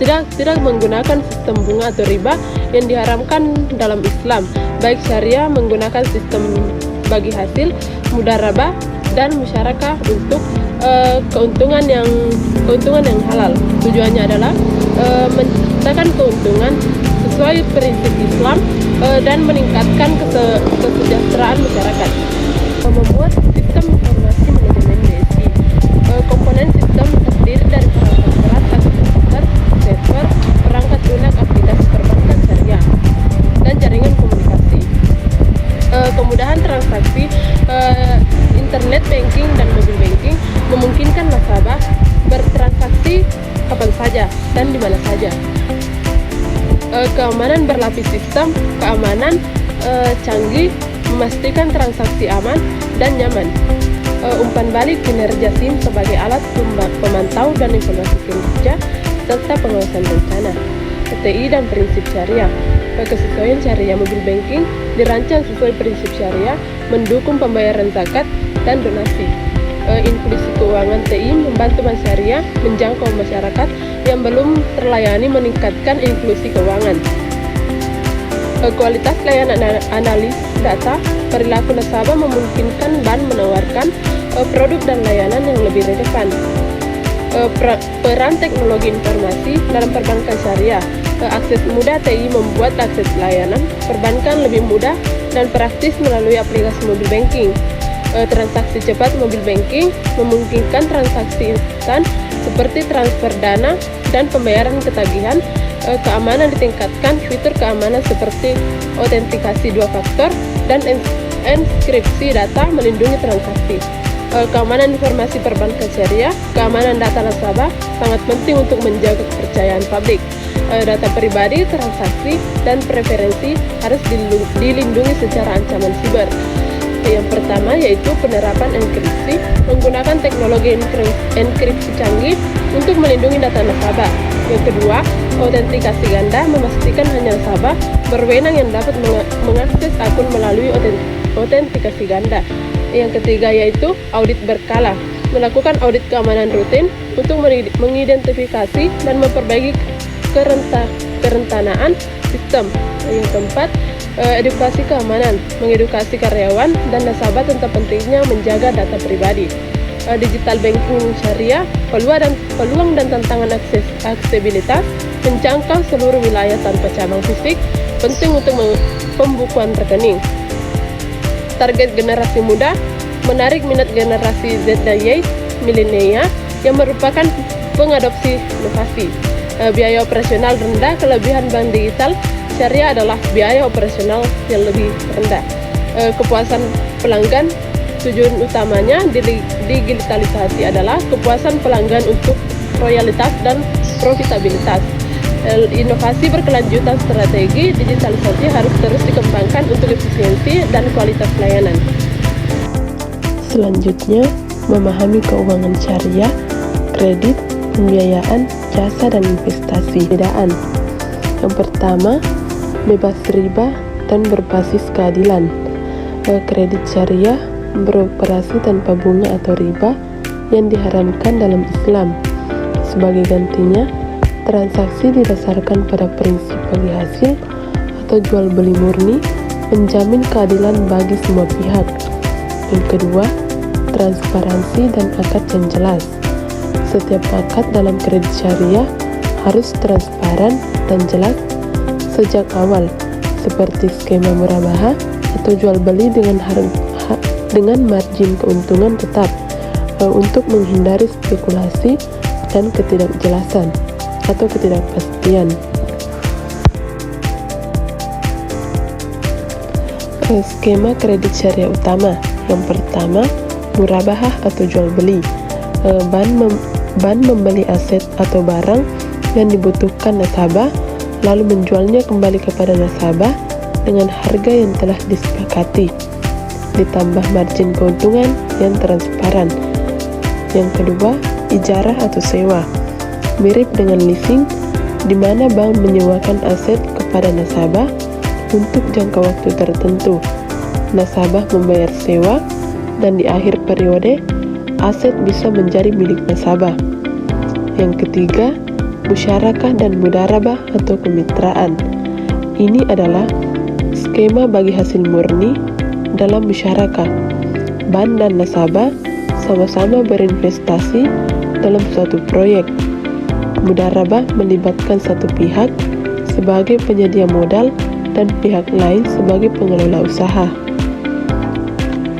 tidak menggunakan sistem bunga atau riba yang diharamkan dalam Islam. Baik syariah menggunakan sistem bagi hasil, mudharabah, dan musyarakah untuk keuntungan yang halal. Tujuannya adalah menciptakan keuntungan sesuai prinsip Islam dan meningkatkan kesejahteraan masyarakat. Membuat sistem informasi manajemen BSI. Komponen sistem terdiri dari perangkat berat atau komputer, server, perangkat lunak aplikasi perbankan syariah, dan jaringan komunikasi. Kemudahan transaksi, internet banking dan mobile banking memungkinkan nasabah bertransaksi kapan saja dan di mana saja. Keamanan berlapis sistem, keamanan canggih, memastikan transaksi aman dan nyaman. Umpan balik kinerja SIM sebagai alat pemantau dan informasi kinerja serta pengawasan bencana. TI dan prinsip syariah. Kesesuaian syariah mobile banking dirancang sesuai prinsip syariah, mendukung pembayaran zakat dan donasi. Inklusi keuangan TI membantu bank syariah menjangkau masyarakat yang belum terlayani, meningkatkan inklusi keuangan. Kualitas layanan analis data perilaku nasabah memungkinkan bank menawarkan produk dan layanan yang lebih relevan. Peran teknologi informasi dalam perbankan syariah. Akses mudah TI membuat akses layanan perbankan lebih mudah dan praktis melalui aplikasi mobile banking. Transaksi cepat mobile banking memungkinkan transaksi instan seperti transfer dana dan pembayaran ketagihan. Keamanan ditingkatkan, fitur keamanan seperti autentikasi 2 faktor dan enkripsi data melindungi transaksi. Keamanan informasi perbankan syariah, keamanan data nasabah sangat penting untuk menjaga kepercayaan publik. Data pribadi, transaksi, dan preferensi harus dilindungi secara ancaman siber. Yang pertama yaitu penerapan enkripsi, menggunakan teknologi enkripsi canggih untuk melindungi data nasabah. Yang kedua, autentikasi ganda, memastikan hanya nasabah berwenang yang dapat mengakses akun melalui autentikasi ganda. Yang ketiga yaitu audit berkala, melakukan audit keamanan rutin untuk mengidentifikasi dan memperbaiki kerentanaan sistem. Yang keempat, edukasi keamanan, mengedukasi karyawan dan nasabah tentang pentingnya menjaga data pribadi. Digital banking syariah, peluang dan tantangan aksesibilitas, menjangkau seluruh wilayah tanpa cabang fisik, penting untuk pembukuan rekening. Target generasi muda, menarik minat generasi Z dan Y, milenial, yang merupakan pengadopsi inovasi. Biaya operasional rendah, kelebihan bank digital syariah adalah biaya operasional yang lebih rendah. Kepuasan pelanggan, tujuan utamanya digitalisasi adalah kepuasan pelanggan untuk loyalitas dan profitabilitas. Inovasi berkelanjutan, strategi digitalisasi harus terus dikembangkan untuk efisiensi dan kualitas pelayanan. Selanjutnya, memahami keuangan syariah, kredit, pembiayaan, jasa, dan investasi. Perbedaan. Yang pertama, bebas riba dan berbasis keadilan. Kredit syariah beroperasi tanpa bunga atau riba yang diharamkan dalam Islam. Sebagai gantinya, transaksi didasarkan pada prinsip bagi hasil atau jual beli murni, menjamin keadilan bagi semua pihak. Yang kedua, transparansi dan akad yang jelas. Setiap akad dalam kredit syariah harus transparan dan jelas sejak awal, seperti skema murabahah atau jual beli dengan margin keuntungan tetap, untuk menghindari spekulasi dan ketidakjelasan atau ketidakpastian. Skema kredit syariah utama. Yang pertama, murabahah atau jual beli. Bank membeli aset atau barang yang dibutuhkan nasabah, lalu menjualnya kembali kepada nasabah dengan harga yang telah disepakati, ditambah margin keuntungan yang transparan. Yang kedua, ijarah atau sewa. Mirip dengan leasing, di mana bank menyewakan aset kepada nasabah untuk jangka waktu tertentu. Nasabah membayar sewa, dan di akhir periode, aset bisa menjadi milik nasabah. Yang ketiga, musyarakah dan mudharabah atau kemitraan. Ini adalah skema bagi hasil murni dalam musyarakah. Bank dan nasabah sama-sama berinvestasi dalam suatu proyek. Mudharabah melibatkan satu pihak sebagai penyedia modal dan pihak lain sebagai pengelola usaha.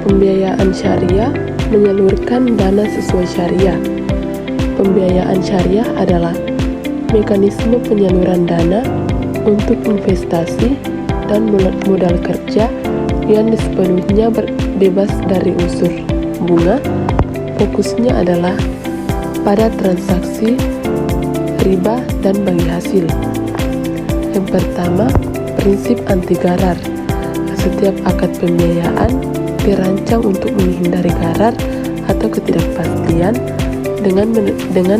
Pembiayaan syariah menyalurkan dana sesuai syariah. Pembiayaan syariah adalah mekanisme penyaluran dana untuk investasi dan modal kerja yang sepenuhnya bebas dari unsur bunga. Fokusnya adalah pada transaksi, riba, dan bagi hasil. Yang pertama, prinsip anti garar. Setiap akad pembiayaan dirancang untuk menghindari garar atau ketidakpastian dengan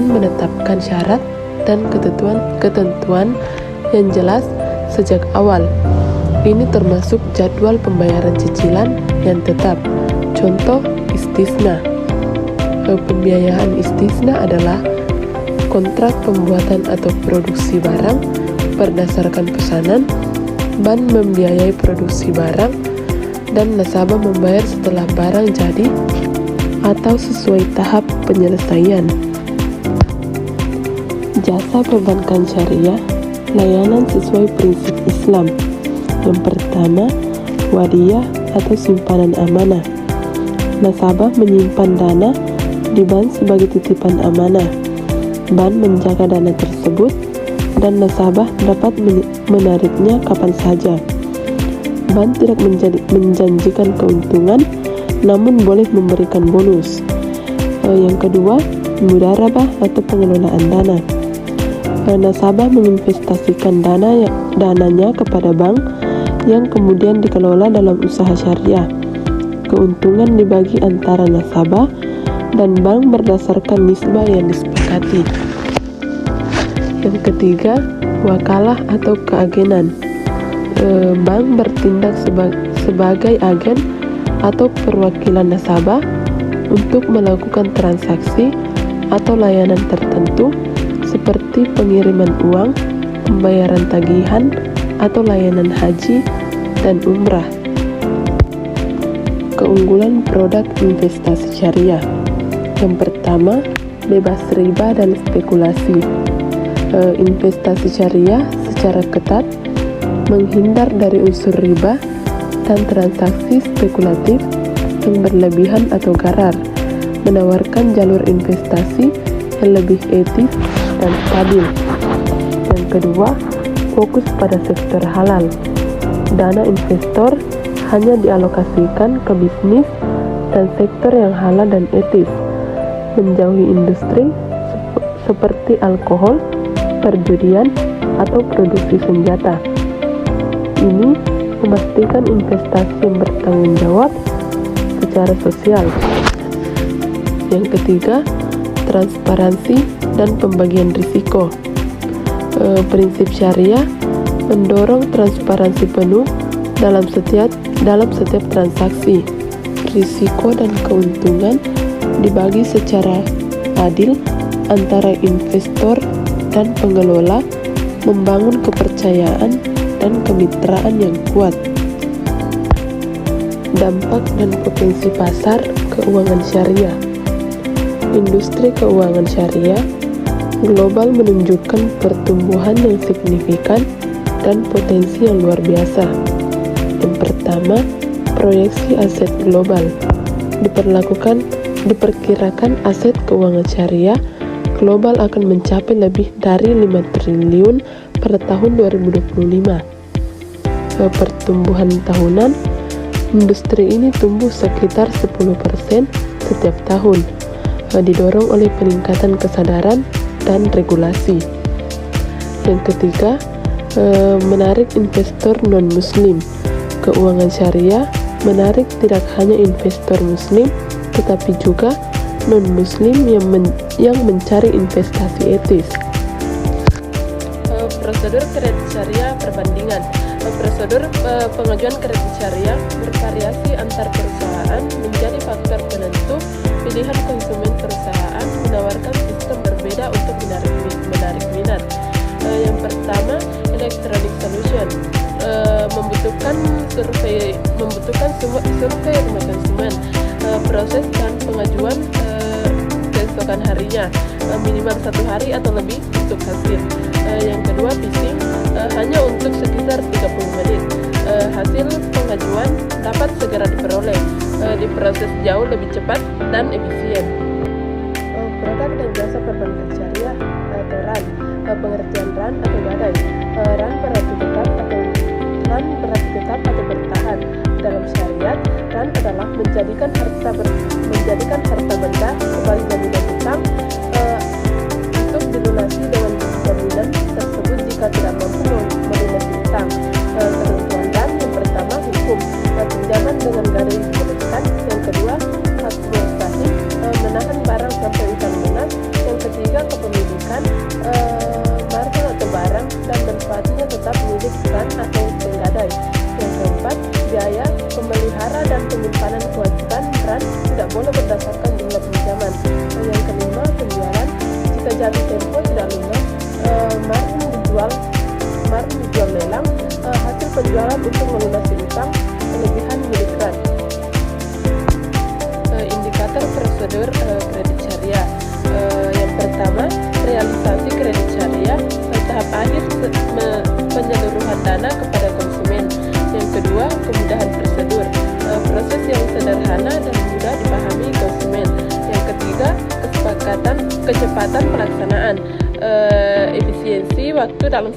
menetapkan syarat dan ketentuan yang jelas sejak awal. Ini termasuk jadwal pembayaran cicilan yang tetap. Contoh istisna. Pembiayaan istisna adalah kontrak pembuatan atau produksi barang berdasarkan pesanan. Bank membiayai produksi barang dan nasabah membayar setelah barang jadi atau sesuai tahap penyelesaian. Jasa perbankan syariah, layanan sesuai prinsip Islam. Yang pertama, wadiyah atau simpanan amanah. Nasabah menyimpan dana di bank sebagai titipan amanah. Bank menjaga dana tersebut dan nasabah dapat menariknya kapan saja. Bank tidak menjanjikan keuntungan namun boleh memberikan bonus. Yang kedua, mudharabah atau pengelolaan dana. Nasabah menginvestasikan dananya kepada bank yang kemudian dikelola dalam usaha syariah. Keuntungan dibagi antara nasabah dan bank berdasarkan nisbah yang disepakati. Yang ketiga, wakalah atau keagenan. Bank bertindak sebagai agen atau perwakilan nasabah untuk melakukan transaksi atau layanan tertentu seperti pengiriman uang, pembayaran tagihan, atau layanan haji dan umrah. Keunggulan produk investasi syariah. Yang pertama, bebas riba dan spekulasi. Investasi syariah secara ketat menghindar dari unsur riba dan transaksi spekulatif yang berlebihan atau garar, menawarkan jalur investasi yang lebih etis dan stabil. Yang kedua, fokus pada sektor halal. Dana investor hanya dialokasikan ke bisnis dan sektor yang halal dan etis, menjauhi industri seperti alkohol, perjudian, atau produksi senjata. Ini memastikan investasi yang bertanggung jawab secara sosial. Yang ketiga, transparansi dan pembagian risiko. Prinsip syariah mendorong transparansi penuh dalam setiap transaksi. Risiko dan keuntungan dibagi secara adil antara investor dan pengelola, membangun kepercayaan dan kemitraan yang kuat. Dampak dan potensi pasar keuangan syariah. Industri keuangan syariah global menunjukkan pertumbuhan yang signifikan dan potensi yang luar biasa. Yang pertama, proyeksi aset global. Diperkirakan aset keuangan syariah global akan mencapai lebih dari 5 triliun pada tahun 2025. Pertumbuhan tahunan, industri ini tumbuh sekitar 10% setiap tahun, didorong oleh peningkatan kesadaran dan regulasi. Yang ketiga, menarik investor non-muslim. Keuangan syariah menarik tidak hanya investor muslim, tetapi juga non-muslim yang mencari investasi etis. Prosedur kredit syariah perbandingan. Prosedur pengajuan kredit syariah bervariasi antar perusahaan menjadi faktor penentu pilihan konsumen perusahaan menawarkan sistem berbeda untuk menarik minat. Yang pertama, electronic solution. Membutuhkan survei rumah konsumen, proses dan pengajuan keesokan harinya, minimal 1 hari atau lebih untuk hasil. Yang kedua, phishing, hanya untuk sekitar 30 menit. Hasil pengajuan dapat segera diperoleh, diproses jauh lebih cepat dan efisien. Produk dan jasa perbankan syariah atau RAN. Pengertian RAN atau gadai. RAN berarti tetap atau bertahan. Dalam syariat, RAN adalah menjadikan harta benda sebagai jaminan hutang untuk dilunasi dengan jaminan tersebut jika tidak mampu melunasi hutang. Ketentuan RAN yang pertama, hukum. Pinjaman dengan gadai dibolehkan. Yang kedua, hak mustahil, menahan barang sampai hutang lunas. Yang ketiga, kepemilikan barang atau barang dan manfaatnya tetap milik RAN atau penggadai. Yang keempat, biaya pemelihara dan penyimpanan kewajiban RAN tidak boleh berdasarkan jumlah pinjaman. Yang kelima, penjualan. Jika jatuh tempo tidak lunas, margin dijual lelang, hasil penjualan untuk melunasi utang kelebihan milik RAN. Indikator prosedur kredit syariah. Yang pertama, realisasi kredit syariah. Tahap akhir penyaluran dana kepada konsumen. Yang kedua, kemudahan prosedur. Proses yang sederhana dan mudah dipahami konsumen. Yang ketiga, kecepatan pelaksanaan. Efisiensi waktu dalam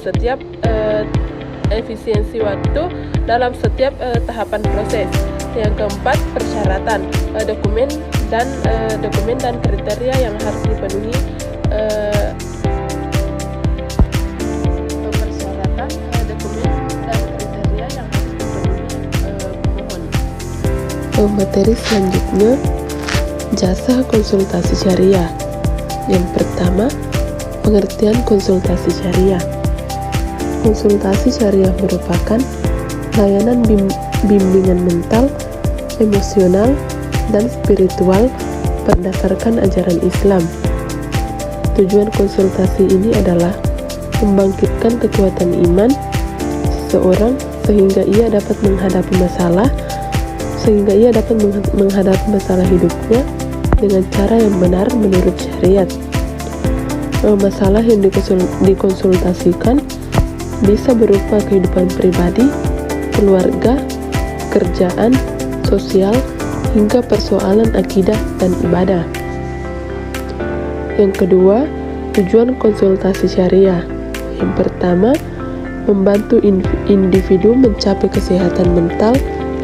setiap tahapan proses. Yang keempat, persyaratan, dokumen dan kriteria yang harus dipenuhi. Persyaratan, dokumen dan kriteria yang harus dipenuhi pemohon. Materi selanjutnya, jasa konsultasi syariah. Yang pertama, pengertian konsultasi syariah. Konsultasi syariah merupakan layanan bimbingan mental, emosional, dan spiritual berdasarkan ajaran Islam. Tujuan konsultasi ini adalah membangkitkan kekuatan iman seseorang sehingga ia dapat menghadapi masalah hidupnya dengan cara yang benar menurut syariat. Masalah yang dikonsultasikan bisa berupa kehidupan pribadi, keluarga, kerjaan, sosial, hingga persoalan akidah dan ibadah. Yang kedua, tujuan konsultasi syariah. Yang pertama, membantu individu mencapai kesehatan mental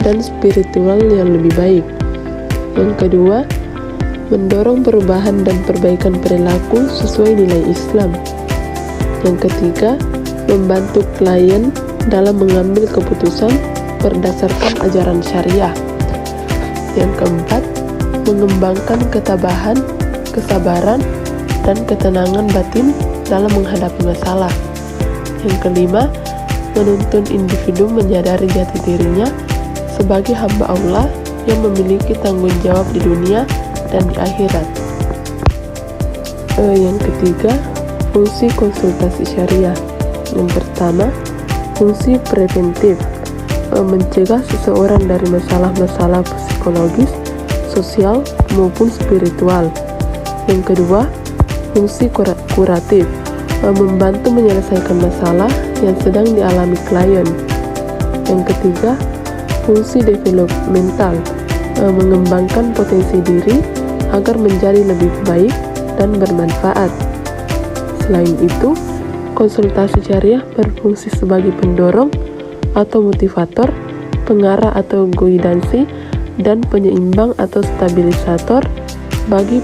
dan spiritual yang lebih baik. Yang kedua, mendorong perubahan dan perbaikan perilaku sesuai nilai Islam. Yang ketiga, membantu klien dalam mengambil keputusan berdasarkan ajaran syariah. Yang keempat, mengembangkan ketabahan, kesabaran, dan ketenangan batin dalam menghadapi masalah. Yang kelima, menuntun individu menyadari jati dirinya sebagai hamba Allah yang memiliki tanggung jawab di dunia dan di akhirat. Yang ketiga, fungsi konsultasi syariah. Yang pertama, fungsi preventif, mencegah seseorang dari masalah-masalah psikologis, sosial, maupun spiritual. Yang kedua, fungsi kuratif, membantu menyelesaikan masalah yang sedang dialami klien. Yang ketiga, fungsi developmental, mengembangkan potensi diri agar menjadi lebih baik dan bermanfaat. Selain itu, konsultasi syariah berfungsi sebagai pendorong atau motivator, pengarah atau guidansi, dan penyeimbang atau stabilisator bagi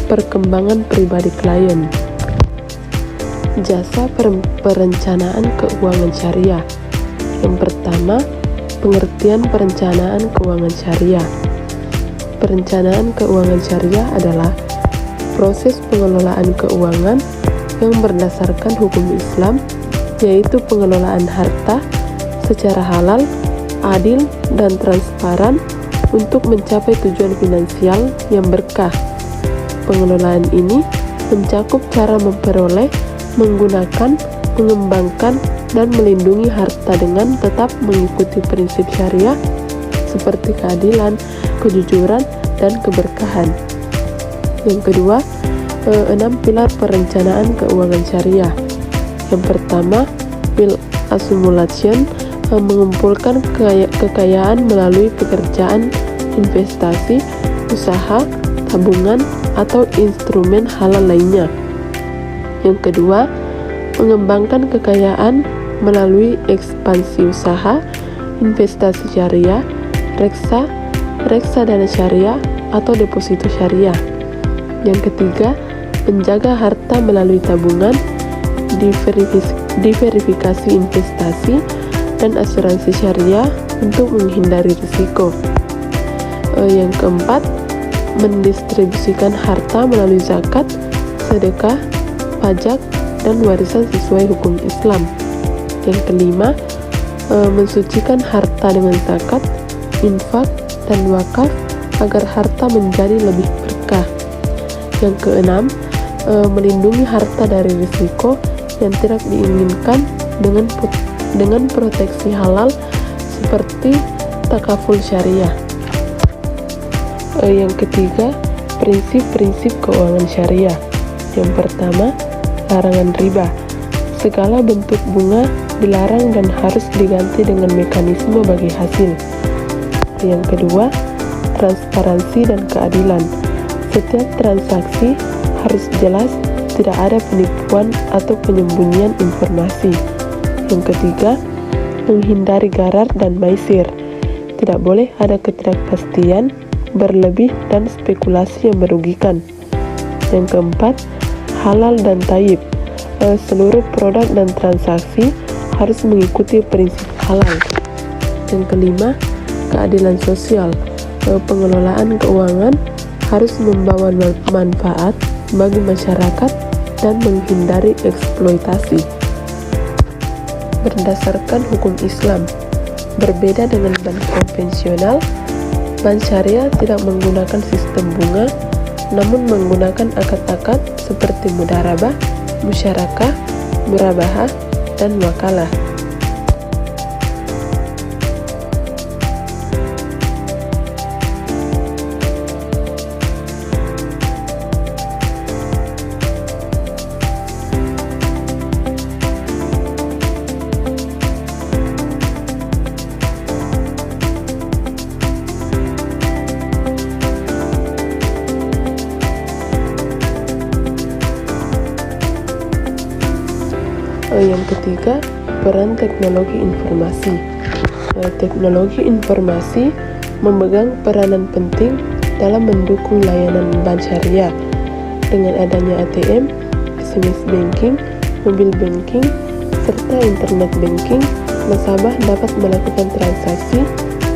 perkembangan pribadi klien. Jasa perencanaan keuangan syariah. Yang pertama, pengertian perencanaan keuangan syariah. Perencanaan keuangan syariah adalah proses pengelolaan keuangan yang berdasarkan hukum Islam, yaitu pengelolaan harta secara halal, adil, dan transparan untuk mencapai tujuan finansial yang berkah. Pengelolaan ini mencakup cara memperoleh, menggunakan, mengembangkan, dan melindungi harta dengan tetap mengikuti prinsip syariah seperti keadilan, kejujuran, dan keberkahan. Yang kedua, 6 pilar perencanaan keuangan syariah. Yang pertama, will accumulation, mengumpulkan kekayaan melalui pekerjaan, investasi, usaha, tabungan, atau instrumen halal lainnya. Yang kedua, mengembangkan kekayaan melalui ekspansi usaha, investasi syariah, reksadana syariah, atau deposito syariah. Yang ketiga, menjaga harta melalui tabungan, diverifikasi investasi, dan asuransi syariah untuk menghindari risiko. Yang keempat, mendistribusikan harta melalui zakat, sedekah, pajak, dan warisan sesuai hukum Islam. Yang kelima, mensucikan harta dengan zakat, infak, dan wakaf agar harta menjadi lebih berkah. Yang keenam, melindungi harta dari risiko yang tidak diinginkan dengan proteksi halal seperti takaful syariah. Yang ketiga, prinsip-prinsip keuangan syariah. Yang pertama, larangan riba. Segala bentuk bunga dilarang dan harus diganti dengan mekanisme bagi hasil. Yang kedua, transparansi dan keadilan. Setiap transaksi harus jelas, tidak ada penipuan atau penyembunyian informasi. Yang ketiga, menghindari gharar dan maisir. tidak boleh ada ketidakpastian berlebih dan spekulasi yang merugikan. Yang keempat, halal dan thayyib. Seluruh produk dan transaksi harus mengikuti prinsip halal. Yang kelima, keadilan sosial. Pengelolaan keuangan harus membawa manfaat bagi masyarakat dan menghindari eksploitasi. Berdasarkan hukum Islam, berbeda dengan bank konvensional, bank syariah tidak menggunakan sistem bunga, namun menggunakan akad-akad seperti mudharabah, musyarakah, murabahah, dan wakalah. Yang ketiga, peran teknologi informasi. Teknologi informasi memegang peranan penting dalam mendukung layanan bank syariah. Dengan adanya ATM, SMS banking, mobil banking, serta internet banking, nasabah dapat melakukan transaksi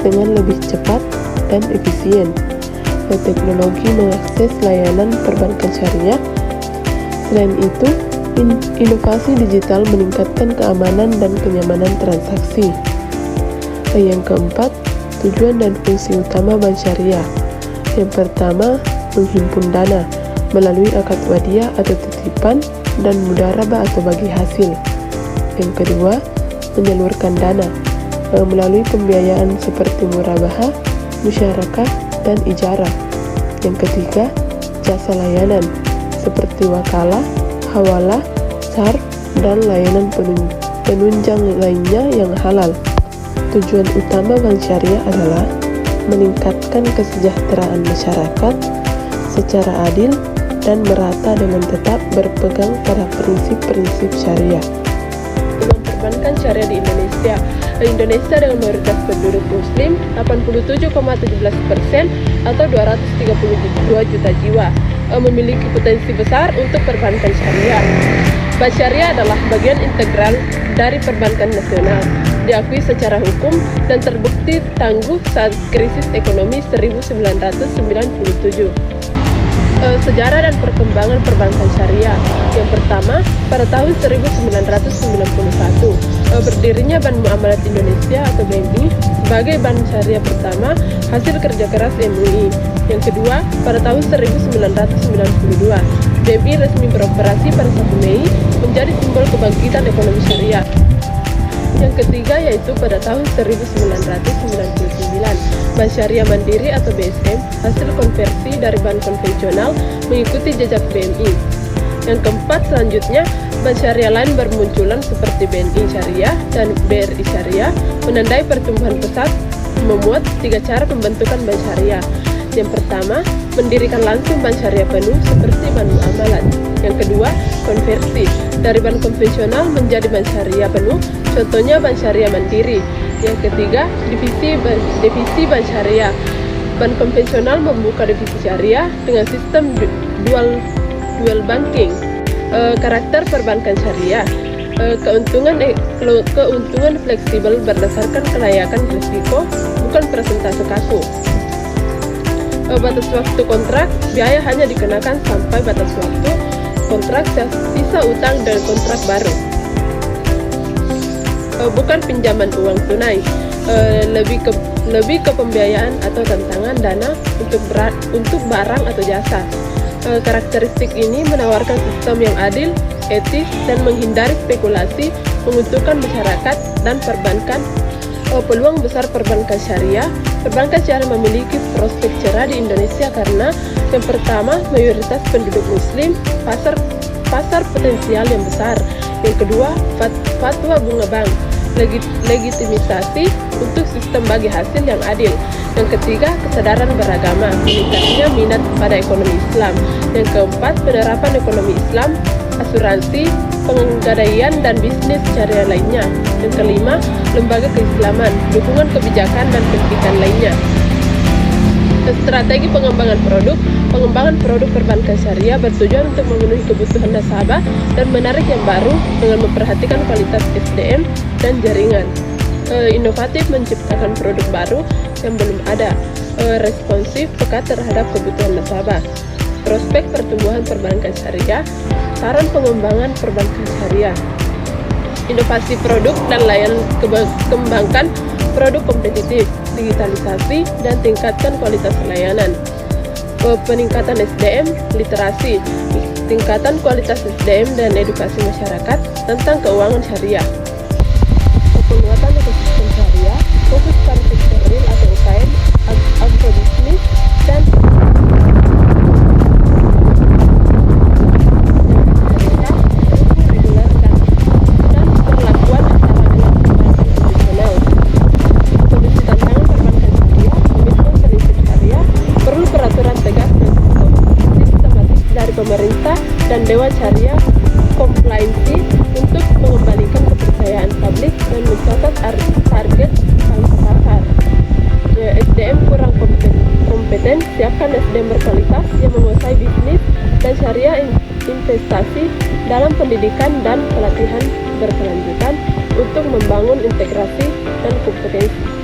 dengan lebih cepat dan efisien. Teknologi mengakses layanan perbankan syariah. Selain itu, inovasi digital meningkatkan keamanan dan kenyamanan transaksi. Yang keempat, tujuan dan fungsi utama bank syariah. Yang pertama, menghimpun dana melalui akad wadiah atau titipan dan mudharabah atau bagi hasil. Yang kedua, menyalurkan dana melalui pembiayaan seperti murabahah, musyarakah, dan ijarah. Yang ketiga, jasa layanan seperti wakalah, hawalah, sarf, dan layanan penunjang lainnya yang halal. Tujuan utama bank syariah adalah meningkatkan kesejahteraan masyarakat secara adil dan merata dengan tetap berpegang pada prinsip-prinsip syariah. Dengan perbankan syariah di Indonesia dengan mayoritas penduduk muslim 87,17% atau 232 juta jiwa, memiliki potensi besar untuk perbankan syariah. Bank syariah adalah bagian integral dari perbankan nasional, diakui secara hukum dan terbukti tangguh saat krisis ekonomi 1997. Sejarah dan perkembangan perbankan syariah. Yang pertama, pada tahun 1991, berdirinya Bank Muamalat Indonesia atau BMI sebagai bank syariah pertama hasil kerja keras MUI. Yang kedua, pada tahun 1992, BMI resmi beroperasi pada 1 Mei menjadi simbol kebangkitan ekonomi syariah. Yang ketiga yaitu pada tahun 1999, Bank Syariah Mandiri atau BSM hasil konversi dari bank konvensional mengikuti jejak BNI. Yang keempat selanjutnya, bank syariah lain bermunculan seperti BNI Syariah dan BRI Syariah, menandai pertumbuhan pesat memuat 3 cara pembentukan bank syariah. Yang pertama, mendirikan langsung bank syariah penuh seperti Bank Muamalat. Yang kedua, konversi dari bank konvensional menjadi bank syariah penuh, contohnya Bank Syariah Mandiri. Yang ketiga, divisi bank syariah. Bank konvensional membuka divisi syariah dengan sistem dual banking. Karakter perbankan syariah. Keuntungan fleksibel berdasarkan kelayakan risiko, bukan persentase kaku. Batas waktu kontrak, biaya hanya dikenakan sampai batas waktu kontrak sisa utang dan kontrak baru. Bukan pinjaman uang tunai, lebih ke pembiayaan atau tantangan dana untuk barang atau jasa. Karakteristik ini menawarkan sistem yang adil, etis, dan menghindari spekulasi, menguntungkan masyarakat dan perbankan. Peluang besar perbankan syariah. Perbankan syariah memiliki prospek cerah di Indonesia karena yang pertama, mayoritas penduduk muslim, pasar potensial yang besar. Yang kedua, fatwa bunga bank, legitimisasi untuk sistem bagi hasil yang adil. Yang ketiga, kesadaran beragama, meningkatnya minat pada ekonomi Islam. Yang keempat, penerapan ekonomi Islam, asuransi, penggadaian, dan bisnis syariah lainnya. Yang kelima, lembaga keislaman, dukungan kebijakan dan pendidikan lainnya. Strategi pengembangan produk perbankan syariah bertujuan untuk memenuhi kebutuhan nasabah dan menarik yang baru dengan memperhatikan kualitas SDM dan jaringan. Inovatif, menciptakan produk baru yang belum ada. Responsif, peka terhadap kebutuhan nasabah. Prospek pertumbuhan perbankan syariah, saran pengembangan perbankan syariah. Inovasi produk dan layanan, kembangkan produk kompetitif, digitalisasi, dan tingkatkan kualitas layanan. Peningkatan SDM, literasi, tingkatan kualitas SDM dan edukasi masyarakat tentang keuangan syariah. Penguatan ekosistem syariah, fokus pada sektor real atau UKM, agrobisnis, dan pemerintah dan Dewan Syariah Compliance untuk mengembalikan kepercayaan publik dan mencatat target pasar. SDM kurang kompeten, siapkan SDM berkualitas yang menguasai bisnis dan syariah, investasi dalam pendidikan dan pelatihan berkelanjutan untuk membangun integrasi dan kompetensi.